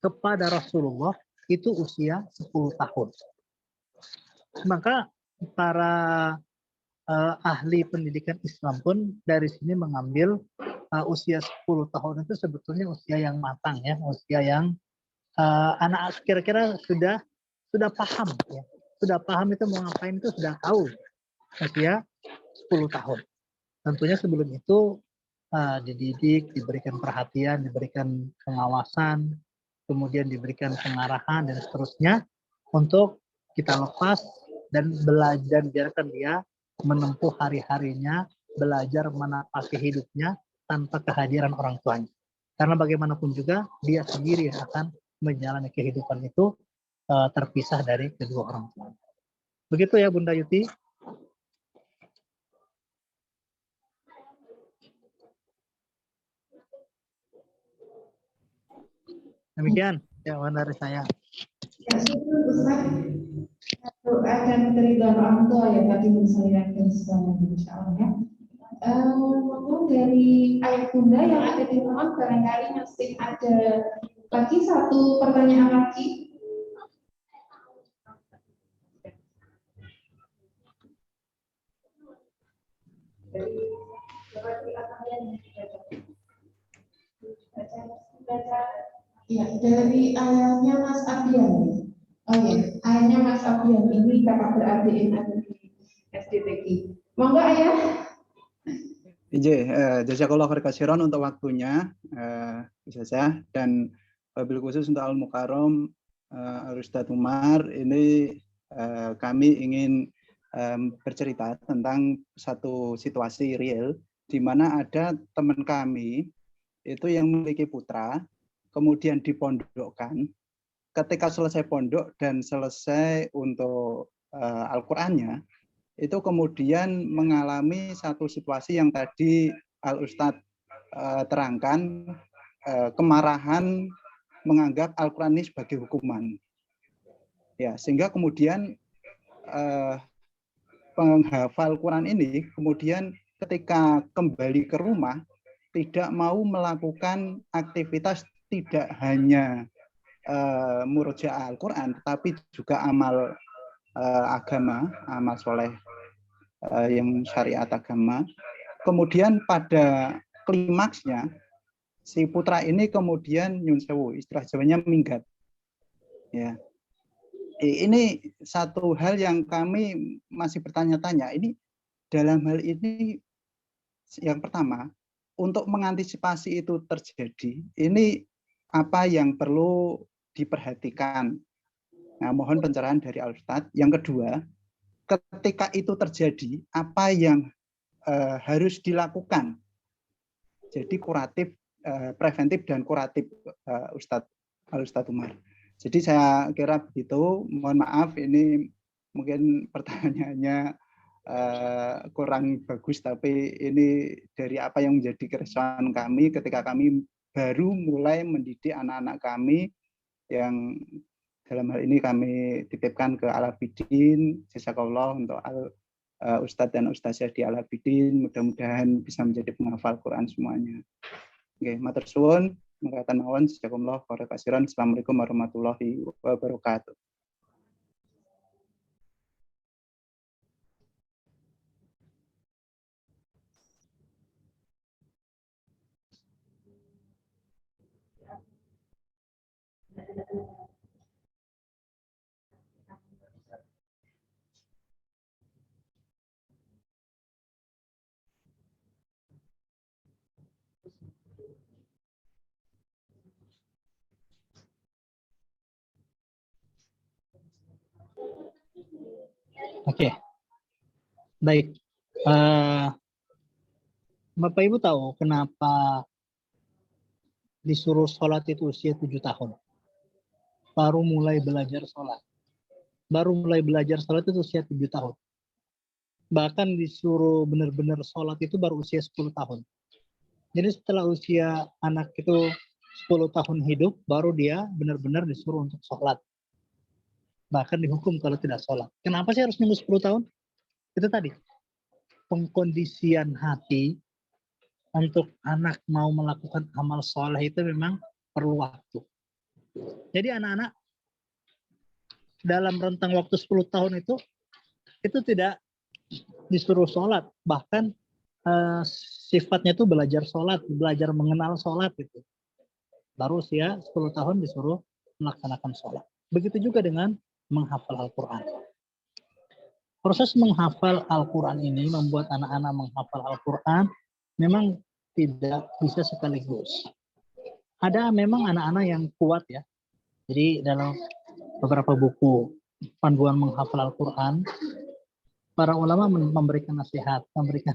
kepada Rasulullah itu usia 10 tahun. Maka para ahli pendidikan Islam pun dari sini mengambil usia 10 tahun itu sebetulnya usia yang matang, ya, usia yang anak kira-kira sudah paham, ya. Sudah paham itu mau ngapain itu sudah tahu, usia 10 tahun. Tentunya sebelum itu dididik, diberikan perhatian, diberikan pengawasan, kemudian diberikan pengarahan dan seterusnya untuk kita lepas dan belajar, biarkan dia menempuh hari-harinya, belajar menapaki hidupnya tanpa kehadiran orang tuanya. Karena bagaimanapun juga dia sendiri yang akan menjalani kehidupan itu terpisah dari kedua orang tua. Begitu ya Bunda Yuti. Demikian jawaban dari saya. Ya, syukur Ustaz. Doa dan keridhaan orang tua ya tadi saya gariskan insya Allah ya. Mungkin dari ayah bunda yang ada di rumah barangkali masih ada lagi satu pertanyaan lagi. Ya, dari ayahnya Mas Abian. Oh iya, ayahnya Mas Abian ini kakak beradik ada di SDTG. Monggo ayah. Jazakallah khair katsiran untuk waktunya, Ustazah, dan wabil khusus untuk Al-Mukarram Al-Ustadz Umar. Ini kami ingin bercerita tentang satu situasi real di mana ada teman kami itu yang memiliki putra, kemudian dipondokkan. Ketika selesai pondok dan selesai untuk Al-Qur'annya, itu kemudian mengalami satu situasi yang tadi Al-Ustadz terangkan, kemarahan menganggap Al-Quran ini sebagai hukuman. Ya, sehingga kemudian penghafal Quran ini kemudian ketika kembali ke rumah tidak mau melakukan aktivitas tidak hanya murojaah Al-Quran, tetapi juga amal agama, amal soleh yang syariat agama. Kemudian pada klimaksnya si putra ini kemudian nyun sewu, istilah Jawanya minggat. Ya. Ini satu hal yang kami masih bertanya-tanya. Ini dalam hal ini yang pertama, untuk mengantisipasi itu terjadi, ini apa yang perlu diperhatikan. Nah, mohon pencerahan dari Al-Ustadz. Yang kedua, ketika itu terjadi, apa yang harus dilakukan? Jadi kuratif, preventif dan kuratif, Al-Ustadz Umar. Jadi saya kira begitu. Mohon maaf, ini mungkin pertanyaannya kurang bagus, tapi ini dari apa yang menjadi keresahan kami ketika kami baru mulai mendidik anak-anak kami yang dalam hal ini kami titipkan ke Al-Abidin, jazakallah untuk Ustadz dan Ustazah di Al-Abidin, mudah-mudahan bisa menjadi penghafal Quran semuanya. Oke, matur suwun, mengatakan mawon, jazakumullah khairan katsiran. Assalamualaikum warahmatullahi wabarakatuh. Oke, baik. Bapak Ibu tahu kenapa disuruh sholat itu usia 7 tahun? Baru mulai belajar sholat. Baru mulai belajar sholat itu usia 7 tahun. Bahkan disuruh benar-benar sholat itu baru usia 10 tahun. Jadi setelah usia anak itu 10 tahun hidup, baru dia benar-benar disuruh untuk sholat. Bahkan dihukum kalau tidak sholat. Kenapa sih harus nunggu 10 tahun? Itu tadi, pengkondisian hati untuk anak mau melakukan amal soleh itu memang perlu waktu. Jadi anak-anak dalam rentang waktu 10 tahun itu tidak disuruh sholat. Bahkan sifatnya itu belajar sholat, belajar mengenal sholat itu. Baru usia 10 tahun disuruh melaksanakan sholat. Begitu juga dengan menghafal Al-Quran. Proses menghafal Al-Quran ini membuat anak-anak menghafal Al-Quran memang tidak bisa sekaligus. Ada memang anak-anak yang kuat ya. Jadi dalam beberapa buku panduan menghafal Al-Quran, para ulama memberikan nasihat, memberikan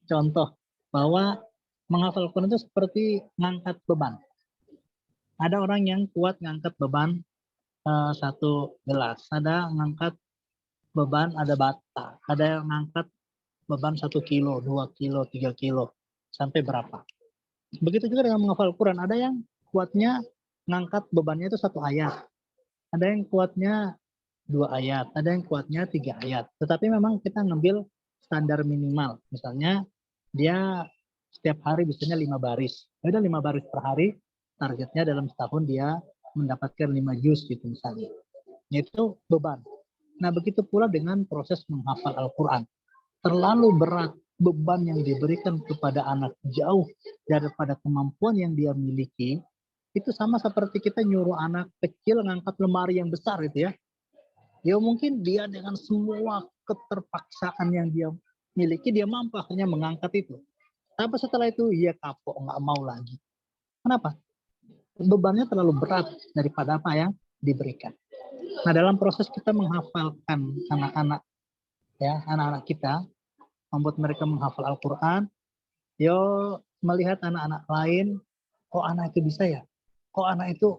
contoh bahwa menghafal Al-Quran itu seperti mengangkat beban. Ada orang yang kuat ngangkat beban 1 gelas, ada ngangkat beban, ada bata, ada yang ngangkat beban 1 kilo, 2 kilo, 3 kilo, sampai berapa. Begitu juga dengan menghafal Quran, ada yang kuatnya ngangkat bebannya itu 1 ayat, ada yang kuatnya 2 ayat, ada yang kuatnya 3 ayat. Tetapi memang kita ngambil standar minimal, misalnya dia setiap hari biasanya 5 baris, ada 5 baris per hari, targetnya dalam setahun dia mendapatkan 5 juz gitu misalnya. Itu beban. Nah, begitu pula dengan proses menghafal Al-Quran. Terlalu berat beban yang diberikan kepada anak jauh daripada kemampuan yang dia miliki, itu sama seperti kita nyuruh anak kecil ngangkat lemari yang besar itu ya. Ya mungkin dia dengan semua keterpaksaan yang dia miliki, dia mampu akhirnya mengangkat itu. Tapi setelah itu dia kapok, nggak mau lagi. Kenapa? Bebannya terlalu berat daripada apa yang diberikan. Nah, dalam proses kita menghafalkan anak-anak, ya anak-anak kita, membuat mereka menghafal Al-Quran, yo melihat anak-anak lain, kok anak itu bisa ya? Kok anak itu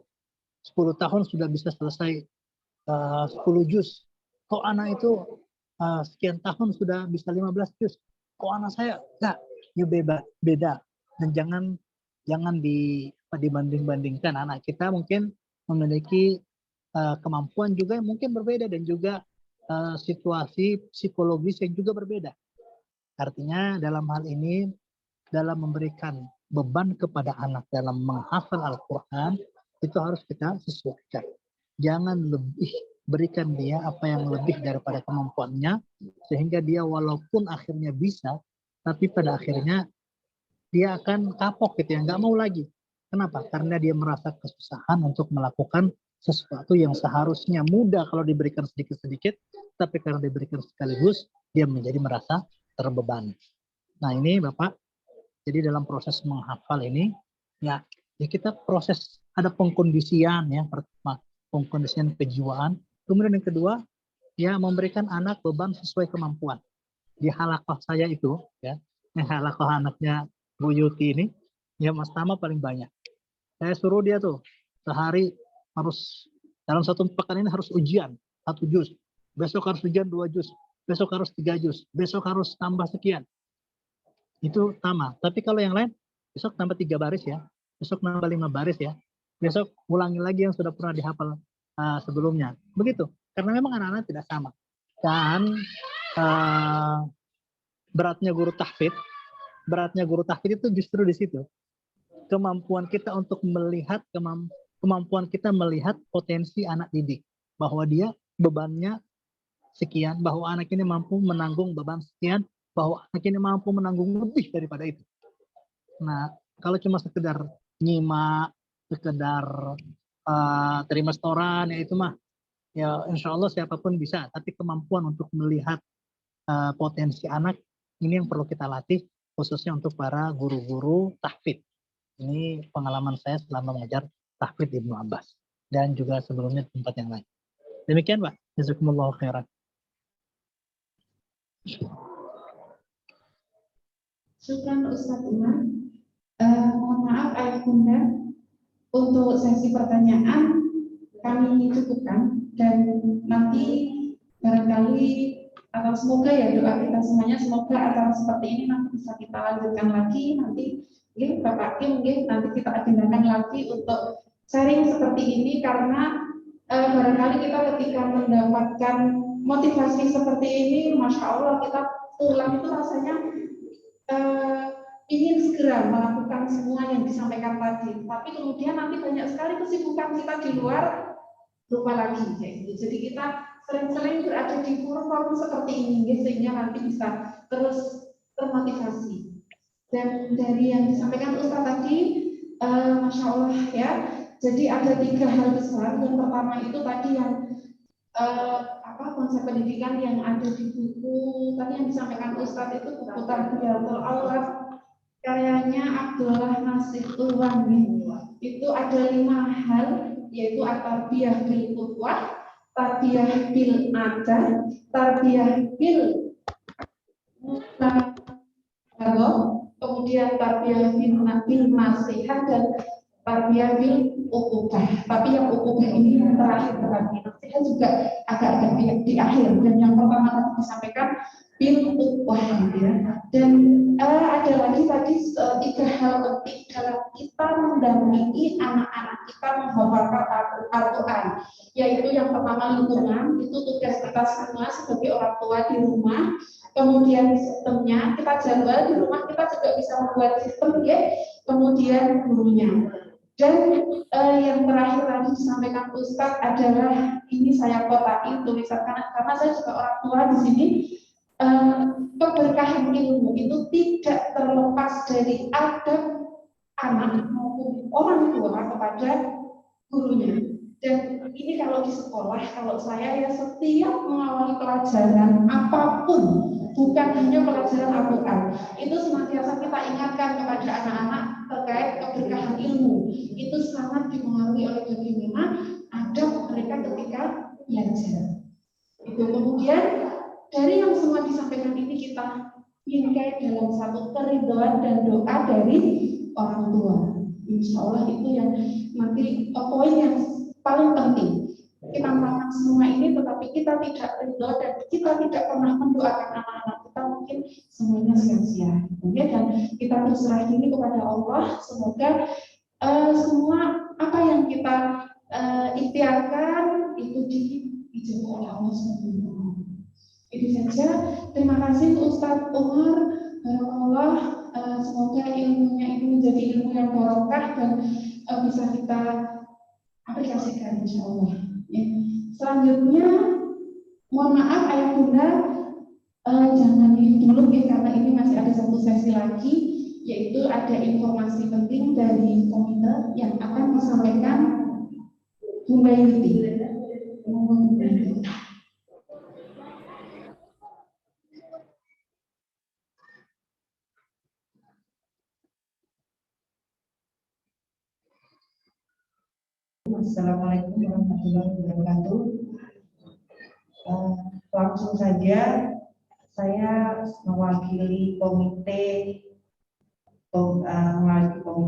10 tahun sudah bisa selesai 10 juz? Kok anak itu sekian tahun sudah bisa 15 juz? Kok anak saya enggak? Ya beda. Dan jangan dibanding-bandingkan. Anak kita mungkin memiliki kemampuan juga yang mungkin berbeda dan juga situasi psikologis yang juga berbeda. Artinya dalam hal ini, dalam memberikan beban kepada anak dalam menghafal Al-Quran, itu harus kita sesuaikan. Jangan lebih berikan dia apa yang lebih daripada kemampuannya, sehingga dia walaupun akhirnya bisa, tapi pada akhirnya dia akan kapok gitu ya, nggak mau lagi. Kenapa? Karena dia merasa kesusahan untuk melakukan sesuatu yang seharusnya mudah kalau diberikan sedikit-sedikit, tapi karena diberikan sekaligus, dia menjadi merasa terbebani. Nah ini Bapak, jadi dalam proses menghafal ini, ya kita proses ada pengkondisian ya, pertama pengkondisian kejiwaan, kemudian yang kedua, ya memberikan anak beban sesuai kemampuan. Di halakoh saya itu, ya, halakoh anaknya Bu Yuti ini, ya Mas Tama paling banyak. Saya suruh dia tuh sehari harus dalam 1 pekan ini harus ujian 1 juz, besok harus ujian 2 juz, besok harus 3 juz, besok harus tambah sekian. Itu Tama. Tapi kalau yang lain, besok tambah 3 baris ya, besok nambah 5 baris ya, besok ulangi lagi yang sudah pernah dihafal sebelumnya. Begitu. Karena memang anak-anak tidak sama. Dan beratnya guru tahfidz itu justru di situ. Kemampuan kita untuk melihat kemampuan kita melihat potensi anak didik, bahwa dia bebannya sekian, bahwa anak ini mampu menanggung beban sekian, bahwa anak ini mampu menanggung lebih daripada itu. Nah, kalau cuma sekedar nyimak, sekedar terima setoran, ya itu mah ya insya Allah siapapun bisa, tapi kemampuan untuk melihat potensi anak ini yang perlu kita latih, khususnya untuk para guru-guru tahfidz. Ini pengalaman saya selama mengajar tahfidz Ibnu Abbas dan juga sebelumnya di tempat yang lain. Demikian Pak, jazakumullahu khairan. Syukran Ustadz Umar. Mohon maaf Ayah Bunda, untuk sesi pertanyaan kami cukupkan, dan nanti barangkali atau semoga ya doa kita semuanya, semoga acara seperti ini nanti bisa kita lanjutkan lagi. Nanti Bapak Kim, nanti kita agendakan lagi untuk sharing seperti ini, karena barangkali kita ketika mendapatkan motivasi seperti ini, Masya Allah kita pulang itu rasanya ingin segera melakukan semua yang disampaikan tadi, tapi kemudian nanti banyak sekali kesibukan kita di luar, lupa lagi. Jadi kita sering-sering berada di forum-forum seperti ini, sehingga nanti bisa terus termotivasi. Dan dari yang disampaikan Ustaz tadi, Masya Allah ya, jadi ada 3 hal besar. Yang pertama itu tadi yang konsep pendidikan yang ada di buku tadi yang disampaikan Ustaz itu buku Tarbiyatul Aulad karyanya Abdullah Nasir Tuwani. Itu ada 5 hal, yaitu tarbiyah bil qudwah, tarbiyah bil adab, tarbiyah bil kemudian tarbiyah bil nasihat, dan tarbiyah bil ukubah, tapi yang ukubah ini yang terakhir terakhir. Saya juga agak di akhir, dan yang pertama tadi disampaikan bil ukubah gitu ya. Dan ada lagi tadi 3 hal penting dalam kita mendampingi anak-anak kita menghafalkan Al-Quran, yaitu yang pertama lingkungan, itu tugas kita semua sebagai orang tua di rumah. Kemudian sistemnya kita jadwal di rumah, kita juga bisa membuat sistem ya. Kemudian gurunya. Dan yang terakhir tadi disampaikan Ustadz adalah ini saya kotakin tulisan karena saya juga orang tua di sini. Keberkahan ilmu itu tidak terlepas dari adab anak maupun orang tua kepada gurunya. Dan ini kalau di sekolah, kalau saya ya setiap mengawali pelajaran apapun, bukan hanya pelajaran Al-Quran, itu senantiasa kita ingatkan kepada anak-anak terkait keberkahan ilmu. Itu sangat dipengaruhi oleh bagaimana adab mereka ketika belajar. Itu kemudian dari yang semua disampaikan ini kita bingkai dalam satu keridhaan dan doa dari orang tua. Insya Allah itu yang nanti poin yang paling penting. Kita melakukan semua ini, tetapi kita tidak ridho dan kita tidak pernah mendoakan anak-anak kita, mungkin semuanya sia-sia. Dan kita berserah diri kepada Allah. Semoga semua apa yang kita ikhtiarkan itu diijabah oleh Allah SWT. Itu saja. Terima kasih Ustadz Umar. Allah, semoga ilmunya itu menjadi ilmu yang barokah dan bisa kita aplikasikan insya Allah. Ya. Selanjutnya, mohon maaf ayah bunda, jangan dulu ya karena ini masih ada satu sesi lagi, yaitu ada informasi penting dari komite yang akan disampaikan Bunda Yuti. Assalamualaikum warahmatullahi wabarakatuh. Langsung saja saya mewakili komite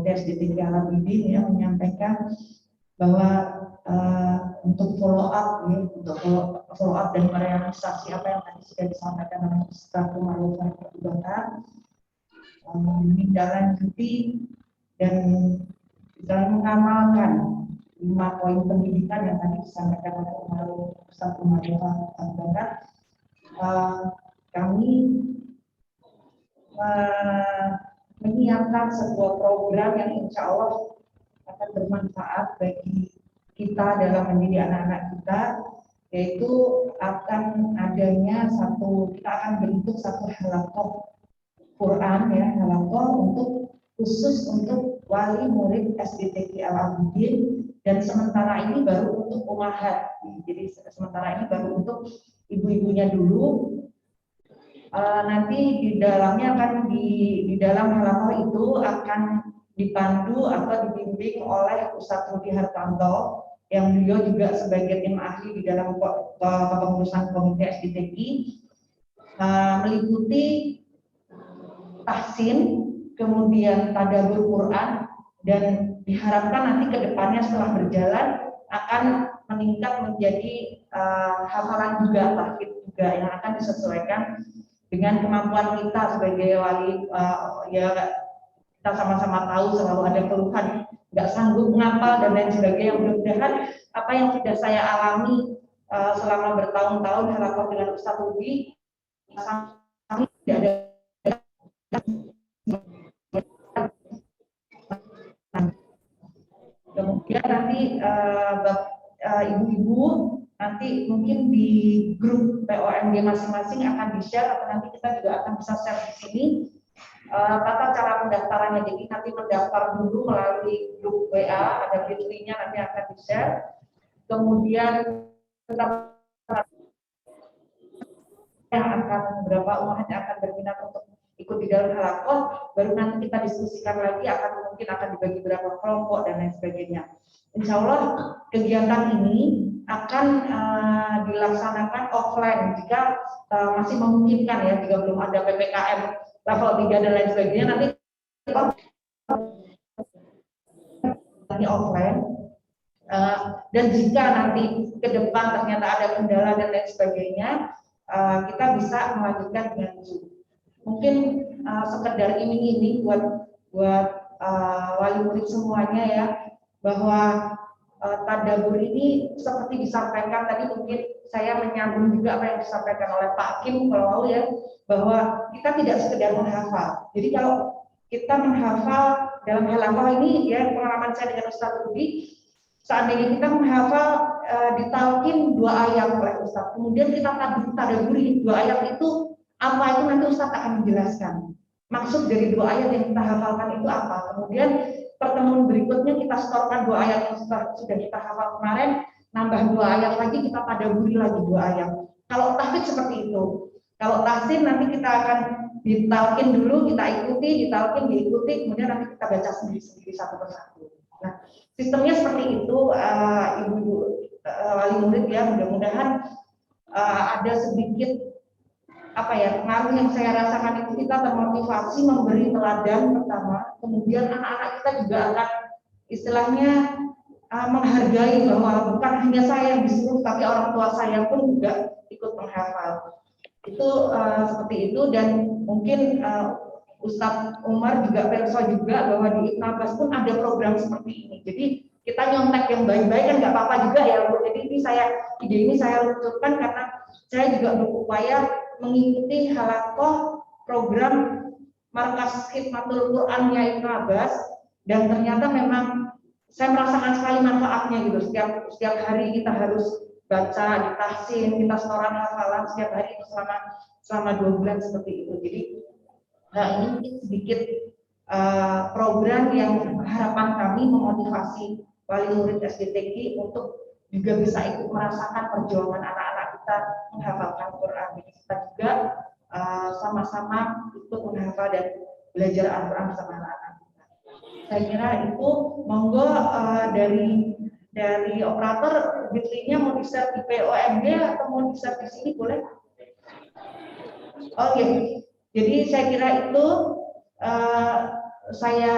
SDTG Al-Abidin yang menyampaikan bahwa untuk follow up dan merealisasi apa yang tadi sudah disampaikan oleh Ustaz Umar Abu Bakar, menindaklanjuti dan mengamalkan 5 poin pendidikan yang tadi disampaikan oleh Ustaz Umar Abu Bakar. Kami menyiapkan sebuah program yang insya Allah akan bermanfaat bagi kita dalam mendidik anak-anak kita, yaitu akan adanya kita akan bentuk satu halaqah Quran ya, halaqah khusus untuk wali murid SDTG Al-Abidin, dan sementara ini baru untuk umahat. Jadi sementara ini baru untuk ibu-ibunya dulu. Nanti di dalamnya akan di dalam halaqah itu akan dipandu atau dibimbing oleh Ustadz Rudi Hartanto, yang beliau juga sebagai tim ahli di dalam kepengurusan komite SDTG, meliputi tahsin, kemudian tadabbur Quran, dan diharapkan nanti ke depannya setelah berjalan akan meningkat menjadi hafalan juga, tahfidz juga, yang akan disesuaikan dengan kemampuan kita sebagai wali. Ya kita sama-sama tahu selalu ada keluhan, nggak sanggup ngapal dan lain sebagainya. Mudah-mudahan apa yang sudah saya alami selama bertahun-tahun halaqah dengan Ustadz Rudi tidak ada. Kemudian nanti ibu-ibu nanti mungkin di grup POMG masing-masing akan di-share, atau nanti kita juga akan bisa share di sini tata cara pendaftarannya. Jadi nanti mendaftar dulu melalui grup WA, ada bit.ly-nya nanti akan di-share. Kemudian yang akan berapa umat yang akan berminat untuk ikut di dalam halaqah, baru nanti kita diskusikan lagi, mungkin akan dibagi berapa kelompok dan lain sebagainya. Insya Allah kegiatan ini akan dilaksanakan offline jika masih memungkinkan ya, jika belum ada PPKM level 3 dan lain sebagainya. Nanti ini offline. Dan jika nanti ke depan ternyata ada kendala dan lain sebagainya, kita bisa melanjutkan dengan Zoom. Mungkin sekedar iming-iming buat wali murid semuanya ya, bahwa tadabbur ini seperti disampaikan tadi, mungkin saya menyambung juga apa yang disampaikan oleh Pak Kim kalau mau ya, bahwa kita tidak sekedar menghafal. Jadi kalau kita menghafal dalam halaqah ini ya, pengalaman saya dengan Ustaz Rudi, seandainya kita menghafal ditalkin 2 ayat oleh Ustaz, kemudian kita tadabburi 2 ayat itu apa itu, nanti Ustaz akan menjelaskan maksud dari 2 ayat yang kita hafalkan itu apa. Kemudian pertemuan berikutnya kita setorkan 2 ayat yang sudah kita hafal kemarin, nambah 2 ayat lagi, kita tadabburi lagi 2 ayat. Kalau tahfidz seperti itu. Kalau tahsin nanti kita akan ditalkin dulu, kita ikuti, ditalkin, diikuti, kemudian nanti kita baca sendiri-sendiri satu persatu. Nah, sistemnya seperti itu, ibu-ibu wali murid ya, mudah-mudahan ada sedikit apa ya, pengaruh yang saya rasakan itu, kita termotivasi memberi teladan pertama, kemudian anak-anak kita juga akan istilahnya menghargai bahwa bukan hanya saya yang disuruh, tapi orang tua saya pun juga ikut menghafal. Itu seperti itu. Dan mungkin Ustadz Umar juga perso juga bahwa di Ibn Abbas pun ada program seperti ini. Jadi kita nyontek yang baik-baik kan nggak apa-apa juga ya Bu. Jadi ide ini saya luncurkan karena saya juga berupaya mengikuti halaqah program Markas Khidmatul Qurannya Ibn Abbas, dan ternyata memang saya merasakan sekali manfaatnya gitu. Setiap hari kita harus baca, ditahsin, kita setoran hafalan setiap hari itu selama 2 bulan seperti itu. Jadi ini sedikit program yang harapan kami memotivasi wali murid SDTG untuk juga bisa ikut merasakan perjuangan anak-anak kita menghafalkan Quran. Jadi kita juga sama-sama ikut menghafal dan belajar Al-Quran bersama anak-anak kita. Saya kira itu, monggo dari operator Bitly-nya mau di-share di POMG atau mau di-share di sini boleh? Oke. Jadi saya kira itu saya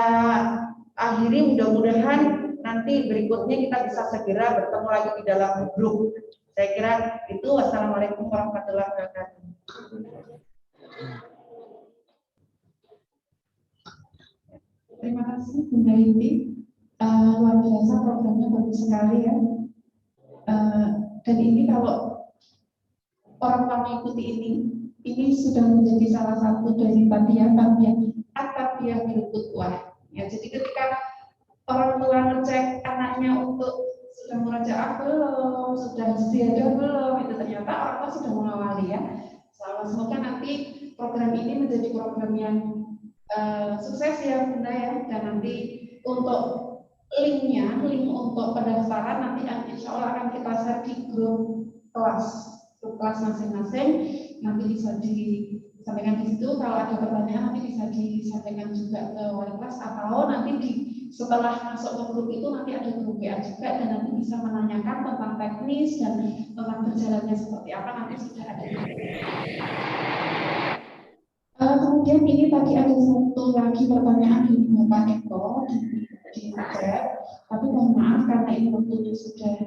akhiri, mudah-mudahan nanti berikutnya kita bisa segera bertemu lagi di dalam grup. Saya kira itu. Wassalamualaikum warahmatullahi wabarakatuh. Terima kasih Bunda Indi. Luar biasa, programnya bagus sekali ya. Dan ini kalau orang tua mengikuti ini sudah menjadi salah satu dari tarbiyah bil qudwah. Ya, jadi ketika orang tua ngecek anaknya untuk sudah merajaah belum, sudah istiadah belum, itu ternyata orang tua sudah mengawali ya. Semoga nanti program ini menjadi program yang sukses ya Bunda ya. Dan nanti untuk link untuk pendaftaran nanti insya Allah akan kita share di grup kelas masing-masing. Nanti bisa disampaikan di situ. Kalau ada pertanyaan nanti bisa disampaikan juga ke wali kelas, atau nanti setelah masuk ke grup itu nanti ada grup WA juga, dan nanti bisa menanyakan tentang teknis dan tentang berjalannya seperti apa, nanti sudah ada. Kemudian ini tadi ada satu lagi pertanyaan dari Bapak Eko di chat, tapi mohon maaf karena ini waktunya sudah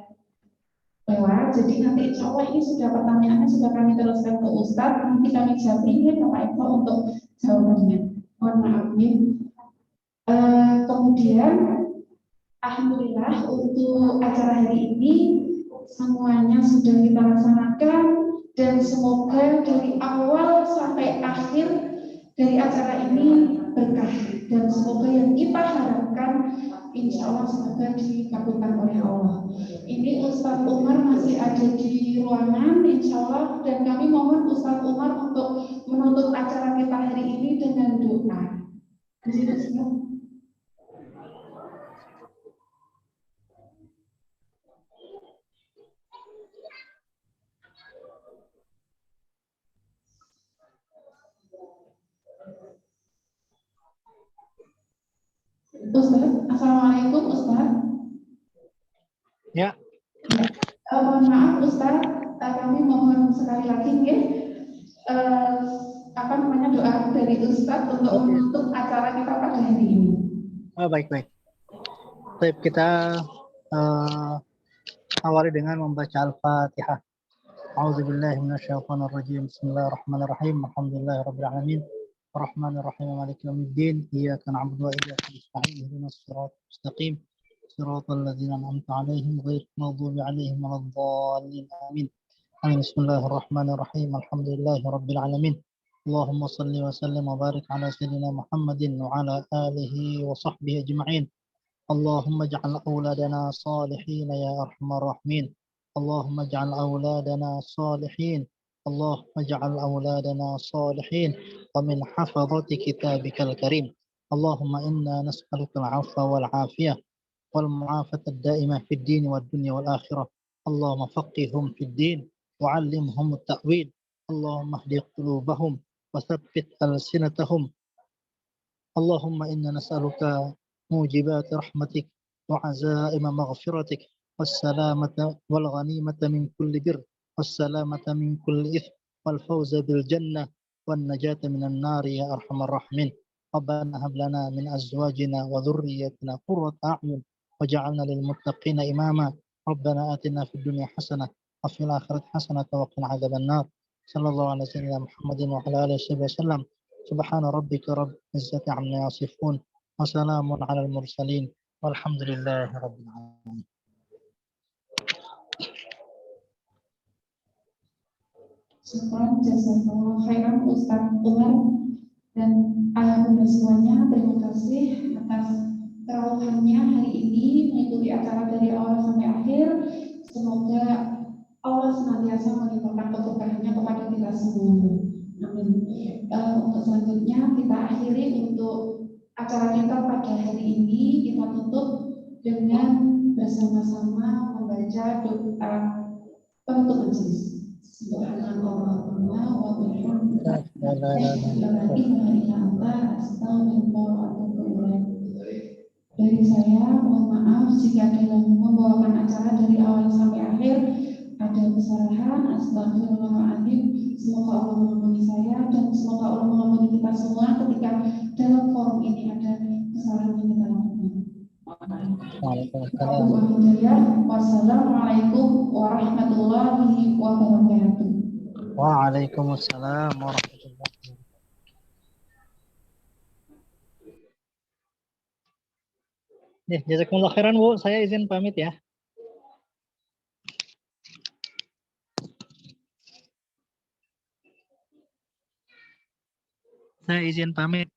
lewat, jadi nanti insya Allah ini sudah pertanyaannya sudah kami teruskan ke Ustadz, nanti kami jawab ini Bapak Eko untuk jawabannya. Mohon maaf nih. Kemudian alhamdulillah untuk acara hari ini semuanya sudah kita laksanakan, dan semoga dari awal sampai akhir dari acara ini berkah, dan semoga yang kita harapkan insya Allah semoga dikabulkan oleh Allah. Ini Ustadz Umar masih ada di ruangan insya Allah, dan kami mohon Ustadz Umar untuk menutup acara kita hari ini dengan doa. Di situ siap. Ustaz, assalamualaikum Ustaz. Ya. Mohon maaf Ustaz, kami mohon sekali lagi ya, doa dari Ustaz untuk menutup acara kita pada hari ini. Oh, baik. Baik, kita awali dengan membaca Al-Fatihah. A'udzubillahi minasyaitonirrajim. Bismillahirrahmanirrahim. Alhamdulillahirabbil alamin. Arrahmanirrahim. Maliki yaumiddin. Iyyaka na'budu wa iyyaka nasta'in. Ihdinas siratal mustaqim. Siratal ladzina an'amta 'alaihim ghairil maghdubi 'alaihim waladdallin. Amin. Amin. Bismillahirrahmanirrahim. Alhamdulillahirabbil alamin. Allahumma shalli wa sallim wa barik ala sayyidina Muhammadin wa ala alihi wa sahbihi ajma'in. اللهم اجعل أولادنا صالحين يا أرحم الراحمين. اللهم اجعل أولادنا صالحين. اللهم اجعل أولادنا صالحين ومن حفظة كتابك الكريم. اللهم إنا نسألك العفو والعافية والمعافاة الدائمة في الدين والدنيا والآخرة. اللهم فقههم في الدين وعلمهم التأويل. اللهم اهد قلوبهم وثبت ألسنتهم. اللهم إنا نسألك موجبات رحمتك وعزائم مغفرتك والسلامة والغنيمة من كل بر والسلامة من كل إثم والفوز بالجنة والنجاة من النار يا أرحم الراحمين. ربنا هب لنا من أزواجنا وذريتنا قرة أعين وجعلنا للمتقين إماما. ربنا آتنا في الدنيا حسنة وفي الآخرة حسنة وقنا عذاب النار. صلى الله على سيدنا محمد وعلى آله وصحبه وسلم. سبحان ربك رب العزة عما يصفون وسلام على المرسلين والحمد لله رب العالمين. Syukran, jazakallah khairan Ustaz Umar dan ayah bunda semuanya. Terima kasih atas kerawahannya hari ini mengikuti acara dari awal sampai akhir. Semoga Allah senantiasa melimpahkan keberkahannya kepada kita semua. Amin. Untuk selanjutnya kita akhiri untuk acara kita pada hari ini, kita tutup dengan bersama-sama membaca doa penutup majelis. Subhanallahumma wa bihamdika asyhadu an la ilaha illa anta astaghfiruka wa atubu ilaik. Dari saya mohon maaf jika dalam membawakan acara dari awal sampai akhir ada kesalahan. Astagfirullahaladzim. Semoga Allah mengampuni saya dan semoga Allah mengampuni kita semua ketika dalam forum ini ada kesalahan yang kita lakukan. Wassalamualaikum warahmatullahi wabarakatuh. Waalaikumsalam warahmatullahi wabarakatuh. Ya, jazakumullah khairan Bu, saya izin pamit ya. Saya izin pamit.